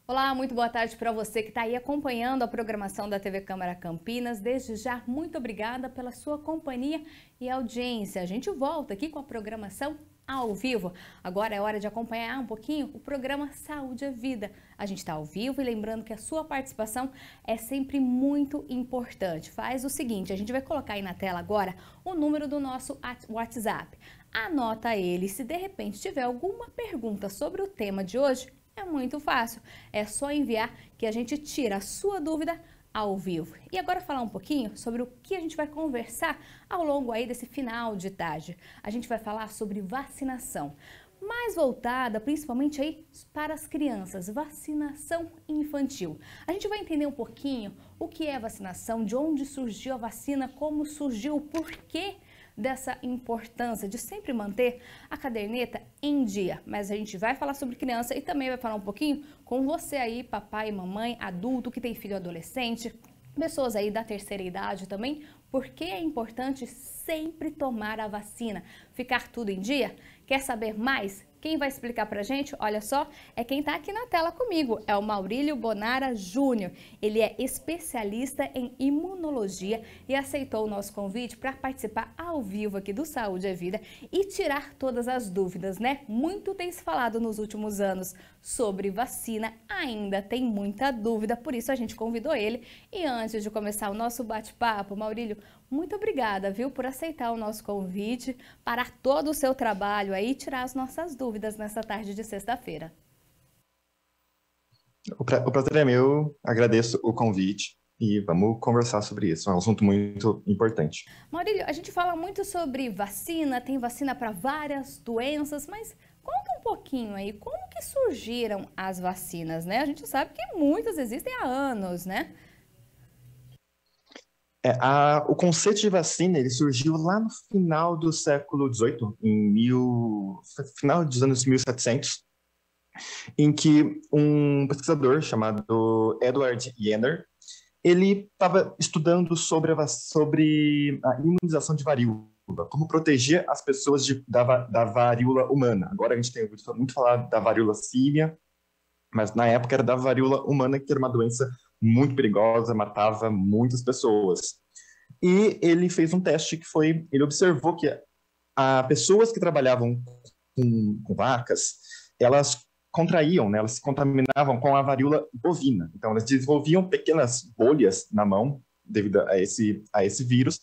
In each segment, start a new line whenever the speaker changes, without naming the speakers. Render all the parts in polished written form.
Olá, muito boa tarde para você que está aí acompanhando a programação da TV Câmara Campinas. Desde já, muito obrigada pela sua companhia e audiência. A gente volta aqui com a programação ao vivo. Agora é hora de acompanhar um pouquinho o programa Saúde é Vida. A gente está ao vivo e lembrando que a sua participação é sempre muito importante. Faz o seguinte, a gente vai colocar aí na tela agora o número do nosso WhatsApp. Anota ele, se de repente tiver alguma pergunta sobre o tema de hoje, é muito fácil, é só enviar que a gente tira a sua dúvida ao vivo. E agora falar um pouquinho sobre o que a gente vai conversar ao longo aí desse final de tarde. A gente vai falar sobre vacinação, mais voltada principalmente aí para as crianças, vacinação infantil. A gente vai entender um pouquinho o que é vacinação, de onde surgiu a vacina, como surgiu, o porquê dessa importância de sempre manter a caderneta em dia. Mas a gente vai falar sobre criança e também vai falar um pouquinho com você aí, papai, mamãe, adulto que tem filho adolescente, pessoas aí da terceira idade também, porque é importante sempre tomar a vacina, ficar tudo em dia. Quer saber mais? Quem vai explicar pra gente, olha só, é quem tá aqui na tela comigo, é o Maurílio Bonara Júnior. Ele é especialista em imunologia e aceitou o nosso convite para participar ao vivo aqui do Saúde é Vida e tirar todas as dúvidas, né? Muito tem se falado nos últimos anos sobre vacina, ainda tem muita dúvida, por isso a gente convidou ele. E antes de começar o nosso bate-papo, Maurílio, muito obrigada, viu, por aceitar o nosso convite, parar todo o seu trabalho aí e tirar as nossas dúvidas nessa tarde de sexta-feira.
O prazer é meu, agradeço o convite e vamos conversar sobre isso, é um assunto muito importante.
Maurílio, a gente fala muito sobre vacina, tem vacina para várias doenças, mas conta um pouquinho aí, como que surgiram as vacinas, né? A gente sabe que muitas existem há anos, né?
O conceito de vacina ele surgiu lá no final do século XVIII, final dos anos 1700, em que um pesquisador chamado Edward Jenner ele estava estudando sobre a imunização de varíola, como proteger as pessoas da varíola humana. Agora a gente tem muito falar da varíola símia, mas na época era da varíola humana, que era uma doença muito perigosa, matava muitas pessoas. E ele fez um teste ele observou que pessoas que trabalhavam com vacas, elas contraíam, né, elas se contaminavam com a varíola bovina. Então, elas desenvolviam pequenas bolhas na mão devido a esse vírus.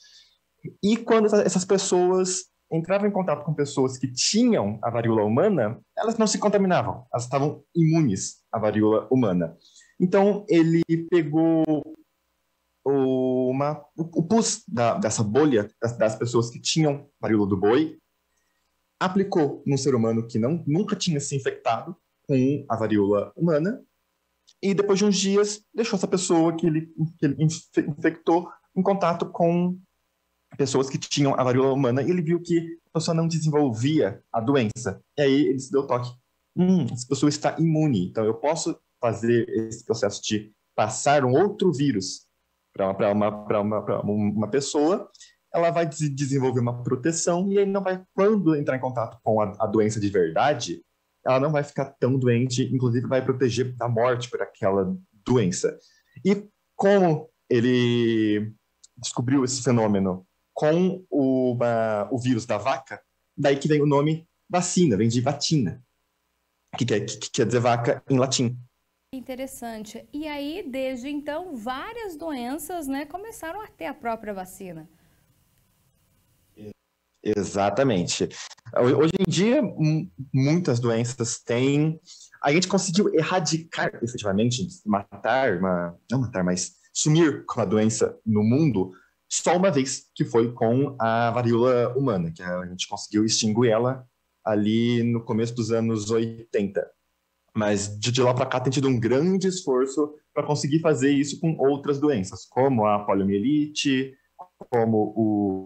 E quando essas pessoas entravam em contato com pessoas que tinham a varíola humana, elas não se contaminavam, elas estavam imunes à varíola humana. Então, ele pegou o pus dessa bolha das pessoas que tinham varíola do boi, aplicou num ser humano que nunca tinha se infectado com a varíola humana, e depois de uns dias deixou essa pessoa que ele infectou em contato com pessoas que tinham a varíola humana, e ele viu que a pessoa não desenvolvia a doença. E aí ele se deu toque. Essa pessoa está imune, então eu posso fazer esse processo de passar um outro vírus para uma pessoa, ela vai desenvolver uma proteção e aí não vai, quando entrar em contato com a doença de verdade, ela não vai ficar tão doente, inclusive vai proteger da morte por aquela doença. E como ele descobriu esse fenômeno com o vírus da vaca, daí que vem o nome vacina, vem de vatina, que quer dizer vaca em latim.
Interessante. E aí, desde então, várias doenças, né, começaram a ter a própria vacina.
Exatamente. Hoje em dia, muitas doenças têm. A gente conseguiu erradicar, efetivamente, não matar, mas sumir com a doença no mundo só uma vez, que foi com a varíola humana, que a gente conseguiu extinguir ela ali no começo dos anos 80. Mas de lá para cá tem tido um grande esforço para conseguir fazer isso com outras doenças, como a poliomielite, como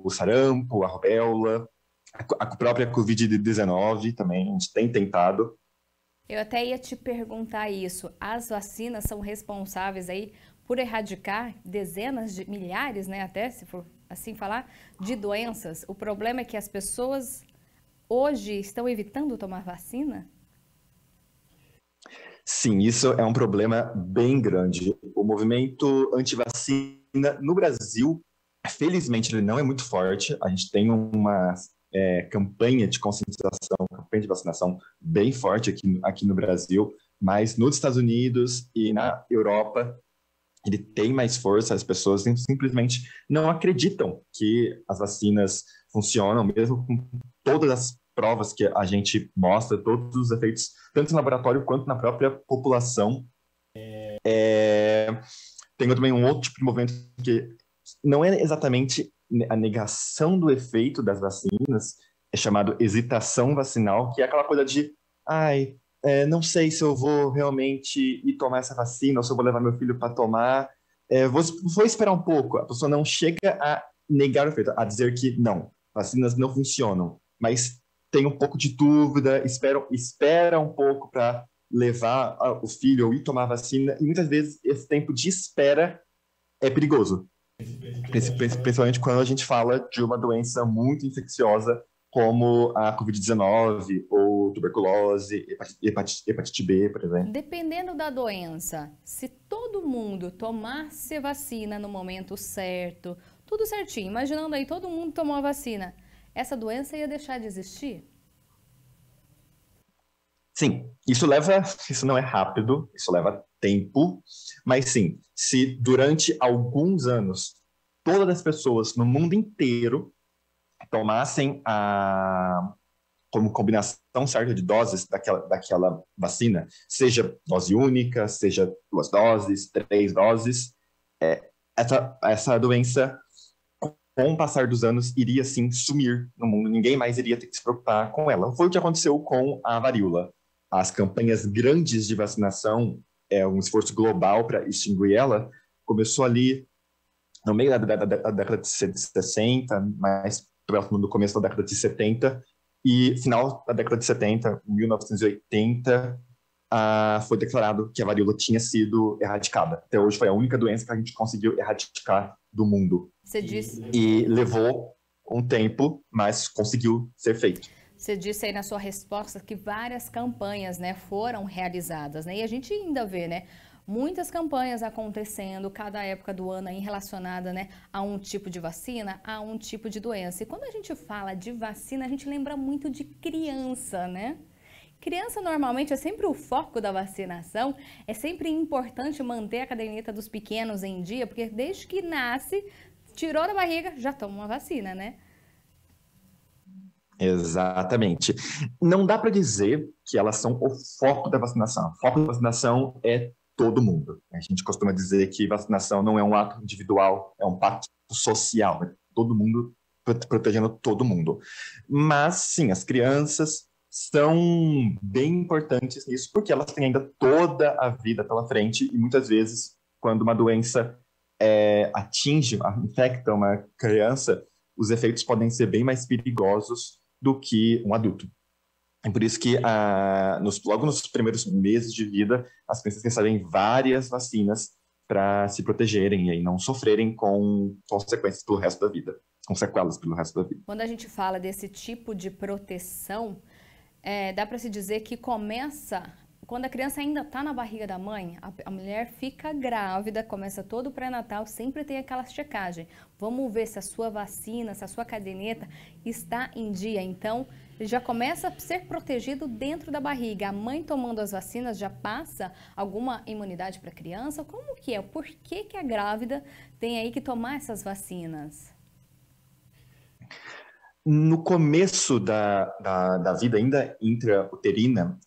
o sarampo, a rubéola, a própria Covid-19 também, a gente tem tentado.
Eu até ia te perguntar isso. As vacinas são responsáveis aí por erradicar dezenas de milhares, né, até se for assim falar, de doenças. O problema é que as pessoas hoje estão evitando tomar vacina?
Sim, isso é um problema bem grande. O movimento anti-vacina no Brasil, felizmente, ele não é muito forte. A gente tem uma campanha de conscientização, campanha de vacinação bem forte aqui no Brasil, mas nos Estados Unidos e na Europa, ele tem mais força. As pessoas simplesmente não acreditam que as vacinas funcionam, mesmo com todas as provas que a gente mostra, todos os efeitos, tanto no laboratório quanto na própria população. É... Tem também um outro tipo de movimento que não é exatamente a negação do efeito das vacinas, é chamado hesitação vacinal, que é aquela coisa de, ai, não sei se eu vou realmente ir tomar essa vacina ou se eu vou levar meu filho para tomar. Vou esperar um pouco. A pessoa não chega a negar o efeito, a dizer que não, vacinas não funcionam, mas tem um pouco de dúvida, espera um pouco para levar o filho ou ir tomar a vacina, e muitas vezes esse tempo de espera é perigoso. Principalmente quando a gente fala de uma doença muito infecciosa como a Covid-19 ou tuberculose, hepatite B, por exemplo.
Dependendo da doença, se todo mundo tomasse a vacina no momento certo, tudo certinho, imaginando aí todo mundo tomou a vacina, essa doença ia deixar de existir?
Sim, isso não é rápido, isso leva tempo, mas sim, se durante alguns anos todas as pessoas no mundo inteiro tomassem como combinação certa de doses daquela vacina, seja dose única, seja 2 doses, 3 doses, essa doença, com o passar dos anos, iria sim sumir no mundo. Ninguém mais iria ter que se preocupar com ela. Foi o que aconteceu com a varíola. As campanhas grandes de vacinação, um esforço global para extinguir ela, começou ali no meio da década de 60, mais próximo do começo da década de 70, e final da década de 70, 1980, foi declarado que a varíola tinha sido erradicada. Até hoje foi a única doença que a gente conseguiu erradicar do mundo.
Você disse...
E levou um tempo, mas conseguiu ser feito.
Você disse aí na sua resposta que várias campanhas, né, foram realizadas, né? E a gente ainda vê, né, muitas campanhas acontecendo cada época do ano aí relacionada, né, a um tipo de vacina, a um tipo de doença. E quando a gente fala de vacina, a gente lembra muito de criança, né? Criança normalmente é sempre o foco da vacinação, é sempre importante manter a caderneta dos pequenos em dia, porque desde que nasce, tirou da barriga, já toma uma vacina, né?
Exatamente. Não dá para dizer que elas são o foco da vacinação. O foco da vacinação é todo mundo. A gente costuma dizer que vacinação não é um ato individual, é um pacto social, né? Todo mundo protegendo todo mundo. Mas, sim, as crianças são bem importantes nisso, porque elas têm ainda toda a vida pela frente, e muitas vezes, quando uma doença infecta uma criança, os efeitos podem ser bem mais perigosos do que um adulto. É por isso que logo nos primeiros meses de vida, as crianças recebem várias vacinas para se protegerem e aí não sofrerem com consequências pelo resto da vida, com sequelas pelo resto da vida.
Quando a gente fala desse tipo de proteção, dá para se dizer que começa quando a criança ainda está na barriga da mãe, a mulher fica grávida, começa todo o pré-natal, sempre tem aquela checagem. Vamos ver se a sua vacina, se a sua caderneta está em dia. Então, ele já começa a ser protegido dentro da barriga. A mãe tomando as vacinas já passa alguma imunidade para a criança? Como que é? Por que a grávida tem aí que tomar essas vacinas?
No começo da vida ainda intrauterina,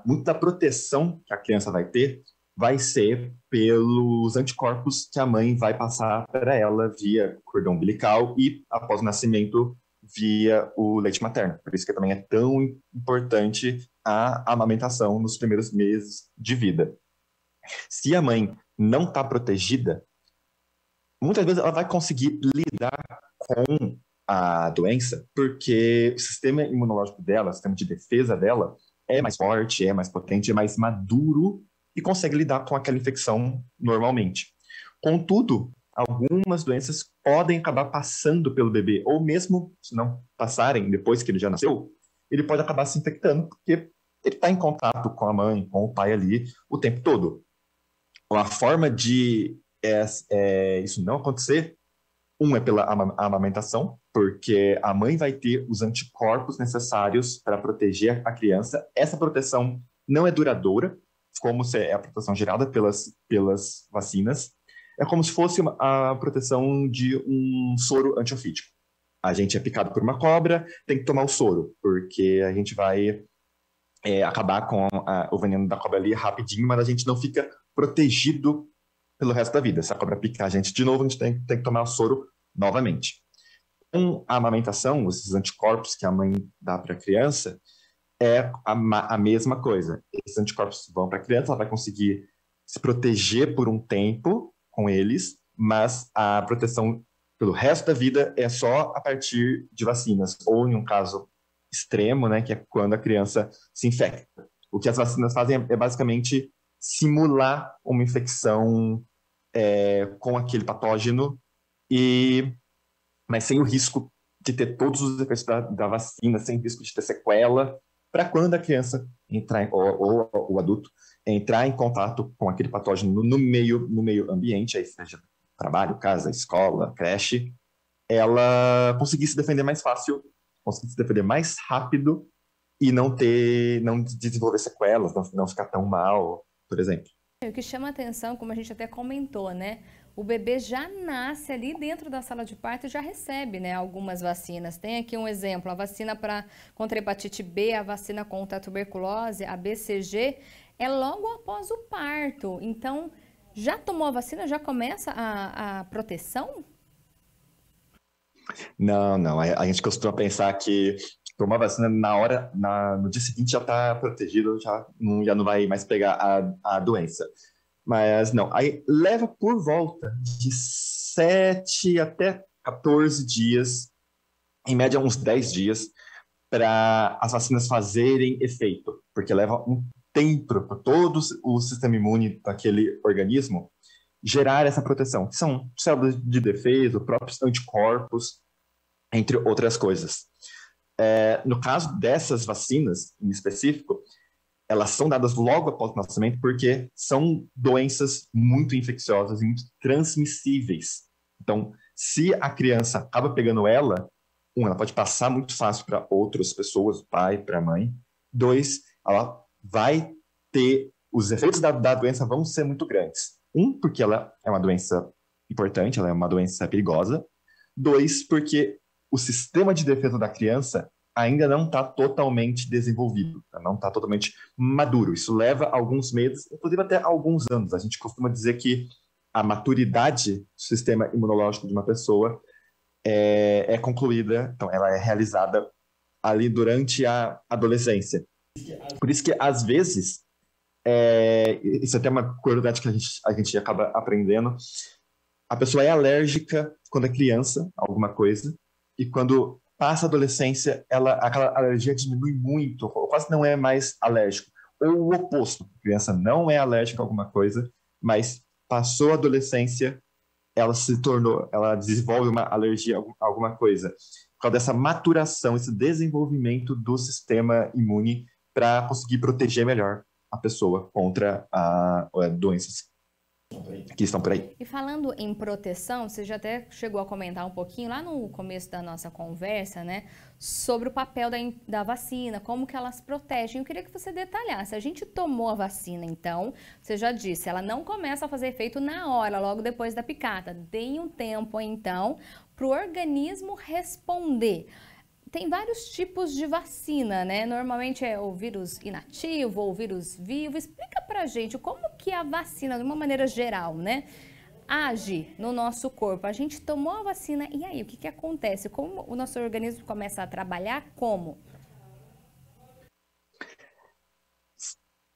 muito da proteção que a criança vai ter vai ser pelos anticorpos que a mãe vai passar para ela via cordão umbilical e, após o nascimento, via o leite materno. Por isso que também é tão importante a amamentação nos primeiros meses de vida. Se a mãe não está protegida, muitas vezes ela vai conseguir lidar com a doença, porque o sistema imunológico dela, o sistema de defesa dela, é mais forte, é mais potente, é mais maduro e consegue lidar com aquela infecção normalmente. Contudo, algumas doenças podem acabar passando pelo bebê, ou mesmo se não passarem depois que ele já nasceu, ele pode acabar se infectando, porque ele está em contato com a mãe, com o pai ali o tempo todo. A forma de isso não acontecer, é pela amamentação, porque a mãe vai ter os anticorpos necessários para proteger a criança. Essa proteção não é duradoura, como é a proteção gerada pelas vacinas. É como se fosse a proteção de um soro antiofídico. A gente é picado por uma cobra, tem que tomar o soro, porque a gente vai acabar com o veneno da cobra ali rapidinho, mas a gente não fica protegido pelo resto da vida. Se a cobra picar a gente de novo, a gente tem que tomar o soro novamente. Com a amamentação, esses anticorpos que a mãe dá para a criança, é a mesma coisa. Esses anticorpos vão para a criança, ela vai conseguir se proteger por um tempo com eles, mas a proteção pelo resto da vida é só a partir de vacinas, ou em um caso extremo, né, que é quando a criança se infecta. O que as vacinas fazem é basicamente simular uma infecção com aquele patógeno, mas sem o risco de ter todos os efeitos da vacina, sem risco de ter sequela, para quando a criança entrar, ou o adulto, entrar em contato com aquele patógeno no meio ambiente, aí seja trabalho, casa, escola, creche, ela conseguir se defender mais fácil, conseguir se defender mais rápido e não desenvolver sequelas, não ficar tão mal, por exemplo.
O que chama atenção, como a gente até comentou, né? O bebê já nasce ali dentro da sala de parto e já recebe, né, algumas vacinas. Tem aqui um exemplo, a vacina contra a hepatite B, a vacina contra a tuberculose, a BCG, é logo após o parto. Então, já tomou a vacina? Já começa a proteção?
Não. A gente costuma pensar que tomar vacina no dia seguinte já está protegido, já não vai mais pegar a doença. Mas não, aí leva por volta de 7 até 14 dias, em média uns 10 dias, para as vacinas fazerem efeito, porque leva um tempo para todo o sistema imune daquele organismo gerar essa proteção, que são células de defesa, próprios anticorpos, entre outras coisas. No caso dessas vacinas, em específico, elas são dadas logo após o nascimento porque são doenças muito infecciosas e muito transmissíveis. Então, se a criança acaba pegando ela pode passar muito fácil para outras pessoas, o pai, para a mãe. 2, ela vai ter, os efeitos da doença vão ser muito grandes. 1, porque ela é uma doença importante, ela é uma doença perigosa. 2, porque o sistema de defesa da criança ainda não está totalmente desenvolvido, não está totalmente maduro. Isso leva alguns meses, inclusive até alguns anos. A gente costuma dizer que a maturidade do sistema imunológico de uma pessoa é concluída, então ela é realizada ali durante a adolescência. Por isso que, às vezes, isso é até uma curiosidade que a gente acaba aprendendo, a pessoa é alérgica quando é criança, a alguma coisa, e quando passa a adolescência, aquela alergia diminui muito, ou quase não é mais alérgico. Ou o oposto, a criança não é alérgica a alguma coisa, mas passou a adolescência, ela desenvolve uma alergia a alguma coisa. Por causa dessa maturação, esse desenvolvimento do sistema imune para conseguir proteger melhor a pessoa contra doenças que estão por aí.
E falando em proteção, você já até chegou a comentar um pouquinho lá no começo da nossa conversa, né, sobre o papel da vacina, como que elas protegem. Eu queria que você detalhasse. A gente tomou a vacina, então, você já disse, ela não começa a fazer efeito na hora, logo depois da picada. Tem um tempo, então, para o organismo responder. Tem vários tipos de vacina, né? Normalmente é o vírus inativo ou o vírus vivo. Explica pra gente como que a vacina, de uma maneira geral, né, age no nosso corpo. A gente tomou a vacina e aí, o que acontece? Como o nosso organismo começa a trabalhar? Como?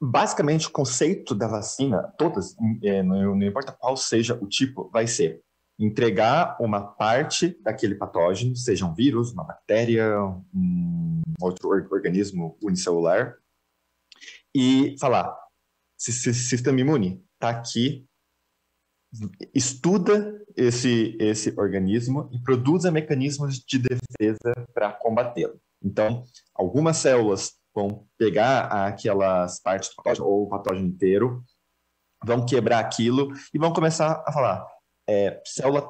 Basicamente, o conceito da vacina, todas, não importa qual seja o tipo, vai ser entregar uma parte daquele patógeno, seja um vírus, uma bactéria, um outro organismo unicelular, e falar, sistema imune, está aqui, estuda esse organismo e produza mecanismos de defesa para combatê-lo. Então, algumas células vão pegar aquelas partes do patógeno, ou o patógeno inteiro, vão quebrar aquilo e vão começar a falar, célula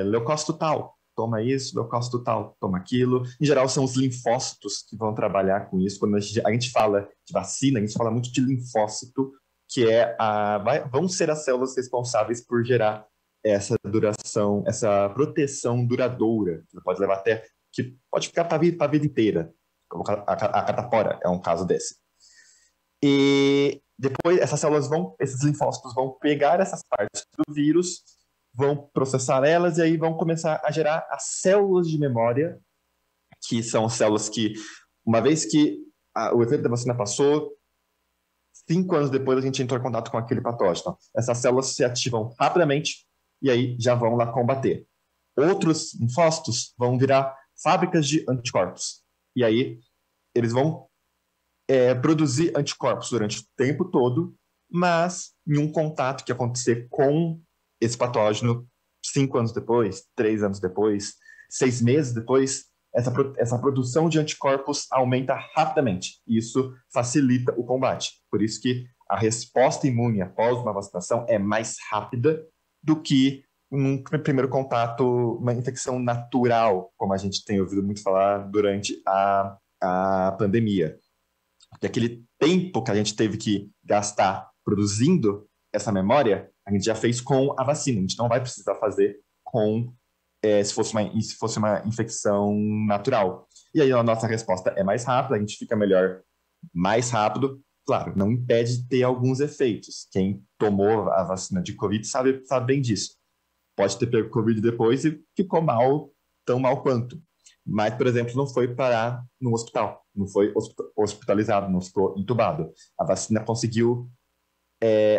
leucócito tal, toma isso, leucócito tal, toma aquilo. Em geral, são os linfócitos que vão trabalhar com isso. Quando a gente fala de vacina, a gente fala muito de linfócito, que vão ser as células responsáveis por gerar essa duração, essa proteção duradoura, que pode levar até, que pode ficar para a vida inteira, como a catapora é um caso desse. E depois esses linfócitos vão pegar essas partes do vírus, vão processar elas e aí vão começar a gerar as células de memória, que são células que, uma vez que o efeito da vacina passou, 5 anos depois a gente entrou em contato com aquele patógeno. Essas células se ativam rapidamente e aí já vão lá combater. Outros linfócitos vão virar fábricas de anticorpos. E aí eles vão produzir anticorpos durante o tempo todo, mas em um contato que acontecer com esse patógeno 5 anos depois, 3 anos depois, 6 meses depois, essa produção de anticorpos aumenta rapidamente. Isso facilita o combate. Por isso que a resposta imune após uma vacinação é mais rápida do que num primeiro contato, uma infecção natural, como a gente tem ouvido muito falar durante a pandemia. Porque aquele tempo que a gente teve que gastar produzindo essa memória, a gente já fez com a vacina. A gente não vai precisar fazer se fosse uma infecção natural. E aí a nossa resposta é mais rápida, a gente fica melhor mais rápido. Claro, não impede de ter alguns efeitos. Quem tomou a vacina de Covid sabe bem disso. Pode ter pego Covid depois e ficou mal, tão mal quanto. Mas, por exemplo, não foi parar no hospital, não foi hospitalizado, não ficou entubado. A vacina conseguiu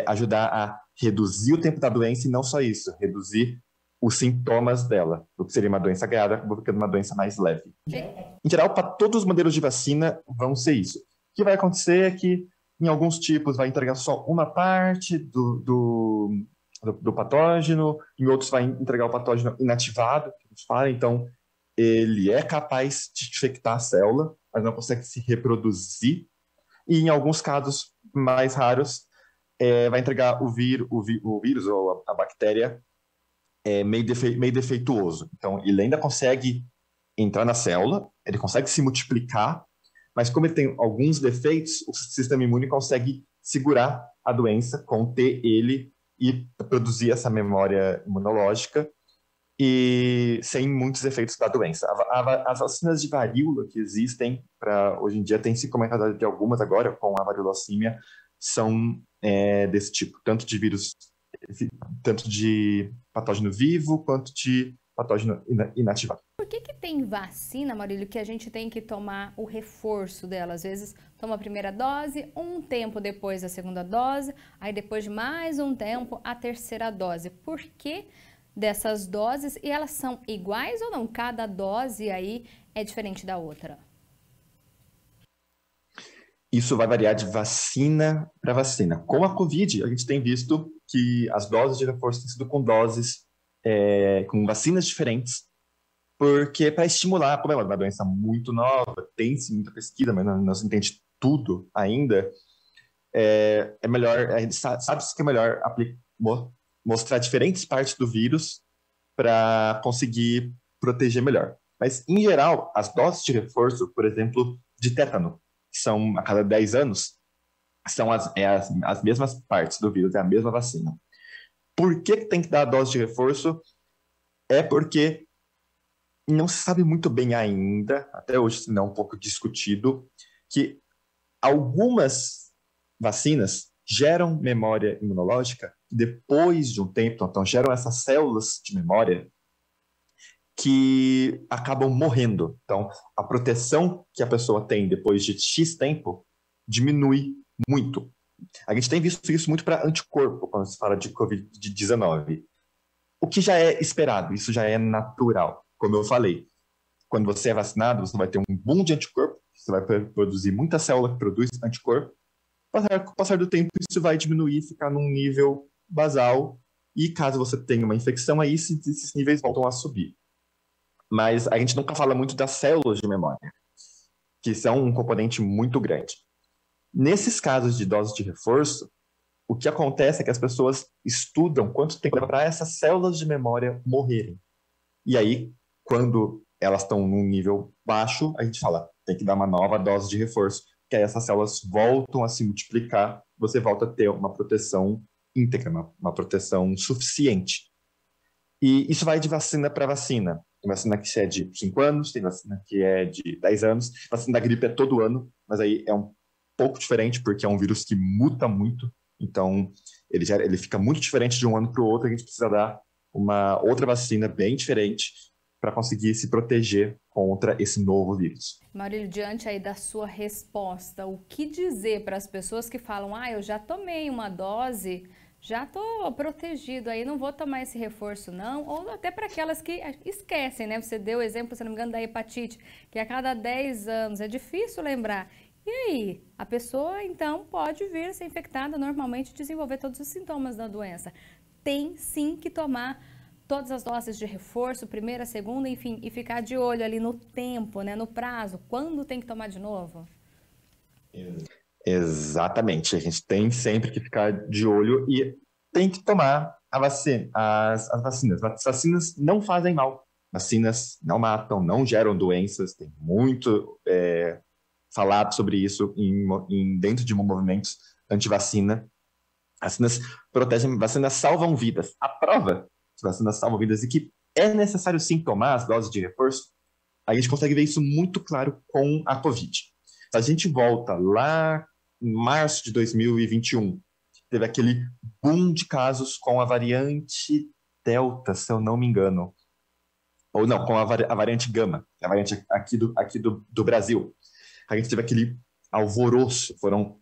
ajudar a reduzir o tempo da doença e não só isso, reduzir os sintomas dela, do que seria uma doença grave, acabou ficando uma doença mais leve. Em geral, para todos os modelos de vacina, vão ser isso. O que vai acontecer é que, em alguns tipos, vai entregar só uma parte do patógeno, em outros vai entregar o patógeno inativado, que a gente fala, então ele é capaz de infectar a célula, mas não consegue se reproduzir, e em alguns casos mais raros, vai entregar o vírus ou a bactéria meio defeituoso. Então, ele ainda consegue entrar na célula, ele consegue se multiplicar, mas como ele tem alguns defeitos, o sistema imune consegue segurar a doença, conter ele e produzir essa memória imunológica e sem muitos efeitos da doença. As vacinas de varíola que existem, hoje em dia tem se comentado de algumas agora, com a variolocímia, são desse tipo, tanto de patógeno vivo, quanto de patógeno inativado.
Por que tem vacina, Maurílio, que a gente tem que tomar o reforço dela? Às vezes toma a primeira dose, um tempo depois a segunda dose, aí depois de mais um tempo a terceira dose. Por que dessas doses? E elas são iguais ou não? Cada dose aí é diferente da outra?
Isso vai variar de vacina para vacina. Com a Covid, a gente tem visto que as doses de reforço têm sido com com vacinas diferentes, porque para estimular, como é uma doença muito nova, tem-se muita pesquisa, mas não se entende tudo ainda, é melhor, a gente sabe-se que é melhor mostrar diferentes partes do vírus para conseguir proteger melhor. Mas, em geral, as doses de reforço, por exemplo, de tétano, que são a cada 10 anos, são as mesmas partes do vírus, é a mesma vacina. Por que tem que dar a dose de reforço? É porque não se sabe muito bem ainda, até hoje se não é um pouco discutido, que algumas vacinas geram memória imunológica depois de um tempo, então geram essas células de memória que acabam morrendo. Então, a proteção que a pessoa tem depois de X tempo diminui muito. A gente tem visto isso muito para anticorpo, quando se fala de Covid-19. O que já é esperado, isso já é natural. Como eu falei, quando você é vacinado, você vai ter um boom de anticorpo, você vai produzir muita célula que produz anticorpo. Com o passar do tempo, isso vai diminuir, ficar num nível basal, e caso você tenha uma infecção, aí esses níveis voltam a subir. Mas a gente nunca fala muito das células de memória. que são um componente muito grande. Nesses casos de doses de reforço, o que acontece é que as pessoas estudam quanto tempo leva para essas células de memória morrerem. E aí, quando elas estão num nível baixo, a gente fala, tem que dar uma nova dose de reforço, que aí essas células voltam a se multiplicar, você volta a ter uma proteção íntegra, uma proteção suficiente. E isso vai de vacina para vacina. Tem vacina que é de 5 anos, tem vacina que é de 10 anos, vacina da gripe é todo ano, mas aí é um pouco diferente, porque é um vírus que muta muito, então ele fica muito diferente de um ano para o outro, a gente precisa dar uma outra vacina bem diferente para conseguir se proteger contra esse novo vírus.
Maurílio, diante aí da sua resposta, o que dizer para as pessoas que falam, eu já tomei uma dose, já estou protegido aí, não vou tomar esse reforço não, ou até para aquelas que esquecem, né? Você deu o exemplo, se não me engano, da hepatite, que a cada 10 anos, é difícil lembrar. E aí, a pessoa então pode vir a ser infectada normalmente, desenvolver todos os sintomas da doença. Tem sim que tomar todas as doses de reforço, primeira, segunda, enfim, e ficar de olho ali no tempo, né, no prazo, quando tem que tomar de novo?
Exatamente, a gente tem sempre que ficar de olho e tem que tomar a vacina, as vacinas. As vacinas não fazem mal, vacinas não matam, não geram doenças, tem muito falado sobre isso dentro de movimentos anti-vacina. Vacinas protegem, vacinas salvam vidas. A prova que vacinas salvam vidas e que é necessário sim tomar as doses de reforço, a gente consegue ver isso muito claro com a Covid. Se a gente volta lá em março de 2021, teve aquele boom de casos com a variante Delta, se eu não me engano. Ou não, com a variante Gama, que é a variante aqui do Brasil. A gente teve aquele alvoroço, foram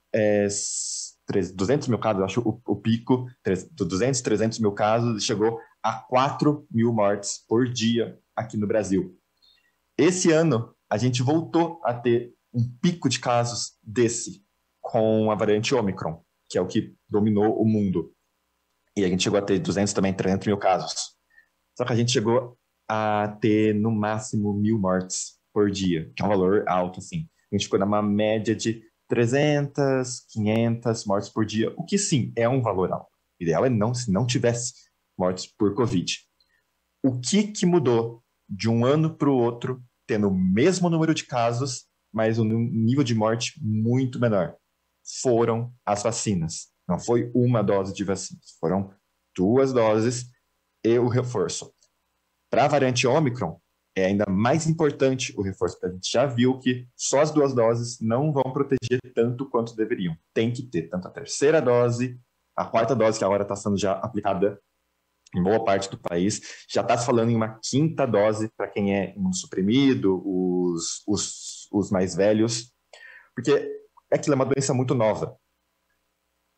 200 mil casos, eu acho o pico, 200, 300 mil casos, chegou a 4 mil mortes por dia aqui no Brasil. Esse ano, a gente voltou a ter um pico de casos desse, com a variante Omicron, que é o que dominou o mundo. E a gente chegou a ter 200 também, 300 mil casos. Só que a gente chegou a ter, no máximo, 1.000 mortes por dia, que é um valor alto, assim. A gente ficou numa média de 300, 500 mortes por dia, o que sim, é um valor alto. O ideal é se não tivesse mortes por Covid. O que mudou de um ano para o outro, tendo o mesmo número de casos, mas um nível de morte muito menor? Foram as vacinas. Não foi uma dose de vacina, foram 2 doses e o reforço. Para a variante Omicron, é ainda mais importante o reforço, porque a gente já viu que só as 2 doses não vão proteger tanto quanto deveriam. Tem que ter tanto a 3ª dose, a 4ª dose, que agora está sendo já aplicada em boa parte do país, já está se falando em uma 5ª dose para quem é imunossuprimido, os mais velhos, porque aquilo é uma doença muito nova.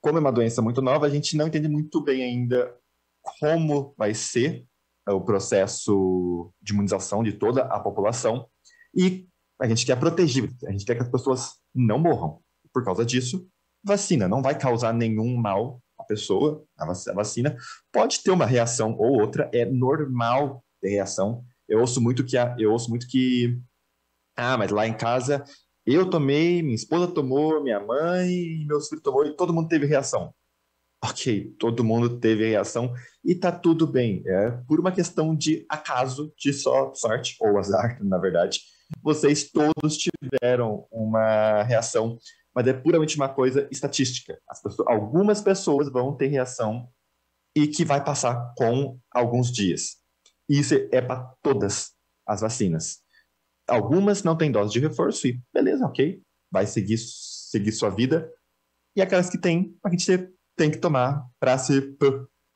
Como é uma doença muito nova, a gente não entende muito bem ainda como vai ser o processo de imunização de toda a população, e a gente quer proteger, a gente quer que as pessoas não morram. Por causa disso, vacina não vai causar nenhum mal à pessoa, a vacina pode ter uma reação ou outra, é normal ter reação. Eu ouço muito que mas lá em casa eu tomei, minha esposa tomou, minha mãe, meus filhos tomou e todo mundo teve reação. Ok, todo mundo teve reação e tá tudo bem. É por uma questão de acaso, de só sorte, ou azar, na verdade. Vocês todos tiveram uma reação, mas é puramente uma coisa estatística. Algumas pessoas vão ter reação e que vai passar com alguns dias. Isso é para todas as vacinas. Algumas não têm dose de reforço e beleza, ok, vai seguir sua vida. E aquelas que tem, a gente tem que tomar para se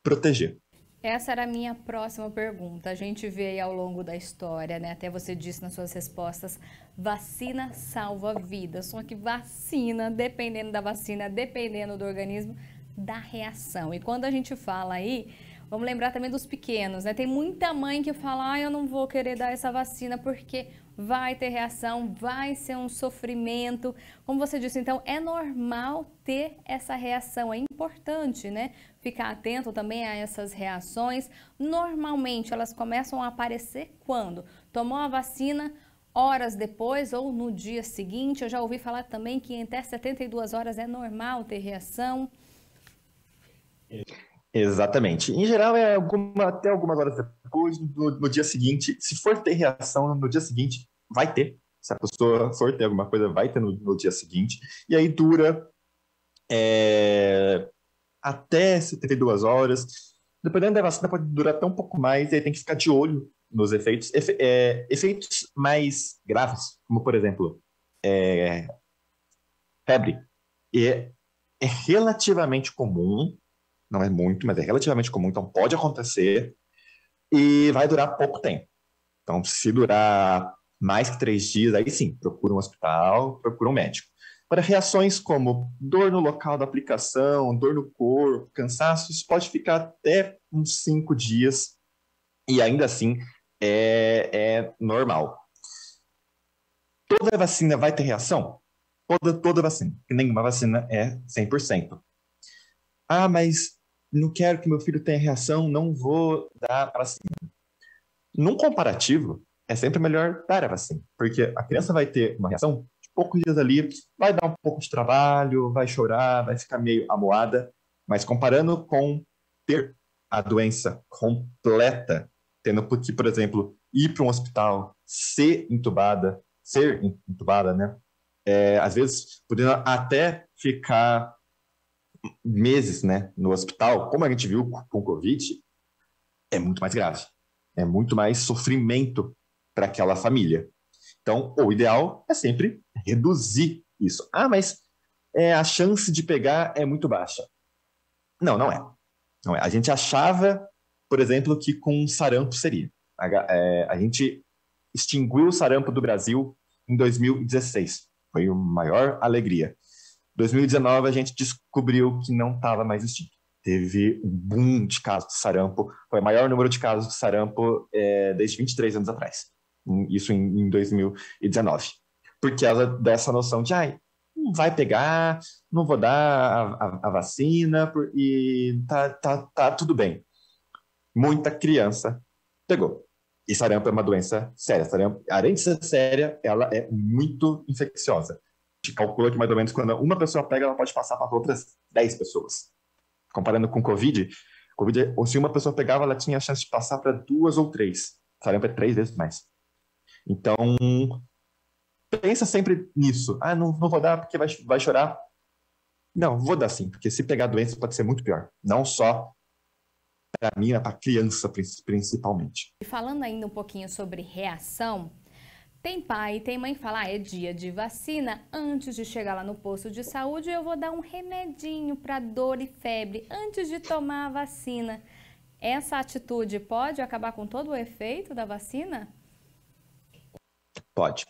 proteger.
Essa era a minha próxima pergunta. A gente vê aí ao longo da história, né? Até você disse nas suas respostas, vacina salva vidas. Só que vacina, dependendo da vacina, dependendo do organismo, dá reação. E quando a gente fala aí, vamos lembrar também dos pequenos, né? Tem muita mãe que fala, eu não vou querer dar essa vacina porque vai ter reação, vai ser um sofrimento. Como você disse, então, é normal ter essa reação, é importante, né? Ficar atento também a essas reações. Normalmente, elas começam a aparecer quando? Tomou a vacina, horas depois ou no dia seguinte? Eu já ouvi falar também que em até 72 horas é normal ter reação.
Exatamente. Em geral, até algumas horas depois, no dia seguinte. Se for ter reação no dia seguinte, vai ter. Se a pessoa for ter alguma coisa, vai ter no dia seguinte. E aí dura até 72 horas. Dependendo da vacina, pode durar até um pouco mais. E aí tem que ficar de olho nos efeitos. Efeitos mais graves, como, por exemplo, febre. É relativamente comum. Não é muito, mas é relativamente comum, então pode acontecer e vai durar pouco tempo. Então, se durar mais que 3 dias, aí sim, procura um hospital, procura um médico. Para reações como dor no local da aplicação, dor no corpo, cansaço, isso pode ficar até uns 5 dias e ainda assim é normal. Toda vacina vai ter reação? Toda vacina. Nenhuma vacina é 100%. Ah, mas não quero que meu filho tenha reação, não vou dar a vacina. Num comparativo, é sempre melhor dar a vacina, porque a criança vai ter uma reação de poucos dias ali, vai dar um pouco de trabalho, vai chorar, vai ficar meio amuada, mas comparando com ter a doença completa, tendo que, por exemplo, ir para um hospital, ser intubada, né? Às vezes, podendo até ficar meses, né, no hospital, como a gente viu com o Covid, é muito mais grave. É muito mais sofrimento para aquela família. Então, o ideal é sempre reduzir isso. Ah, mas a chance de pegar é muito baixa. Não, não é. Não é. A gente achava, por exemplo, que com sarampo seria. A gente extinguiu o sarampo do Brasil em 2016. Foi a maior alegria. 2019 a gente descobriu que não estava mais extinto. Teve um boom de casos de sarampo, foi o maior número de casos de sarampo desde 23 anos atrás. Isso em 2019. Por causa dessa noção de, não vai pegar, não vou dar a vacina e tá tudo bem. Muita criança pegou. E sarampo é uma doença séria. Sarampo, além de ser séria, ela é muito infecciosa. A gente calcula que mais ou menos quando uma pessoa pega, ela pode passar para outras 10 pessoas. Comparando com Covid, se uma pessoa pegava, ela tinha a chance de passar para 2 ou 3. Sarampo é 3 vezes mais. Então, pensa sempre nisso. Não vou dar porque vai chorar. Não, vou dar sim, porque se pegar a doença pode ser muito pior. Não só para mim, mas para a criança principalmente.
E falando ainda um pouquinho sobre reação, tem pai e tem mãe que fala, é dia de vacina, antes de chegar lá no posto de saúde eu vou dar um remedinho para dor e febre antes de tomar a vacina. Essa atitude pode acabar com todo o efeito da vacina?
Pode.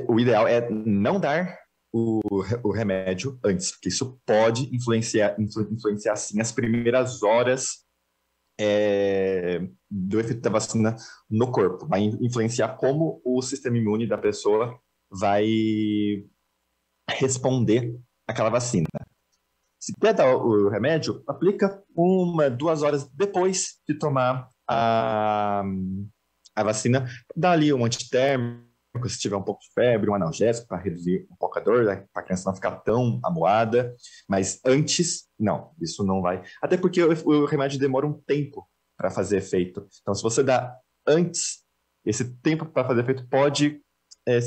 O ideal é não dar o remédio antes, porque isso pode influenciar sim as primeiras horas do efeito da vacina no corpo. Vai influenciar como o sistema imune da pessoa vai responder àquela vacina. Se quer dar o remédio, aplica 1, 2 horas depois de tomar a vacina. Dá ali um antitérmico, se tiver um pouco de febre, um analgésico para reduzir um pouco a dor, né, para a criança não ficar tão amuada. Mas antes, não, isso não vai. Até porque o remédio demora um tempo para fazer efeito. Então, se você dá antes, esse tempo para fazer efeito pode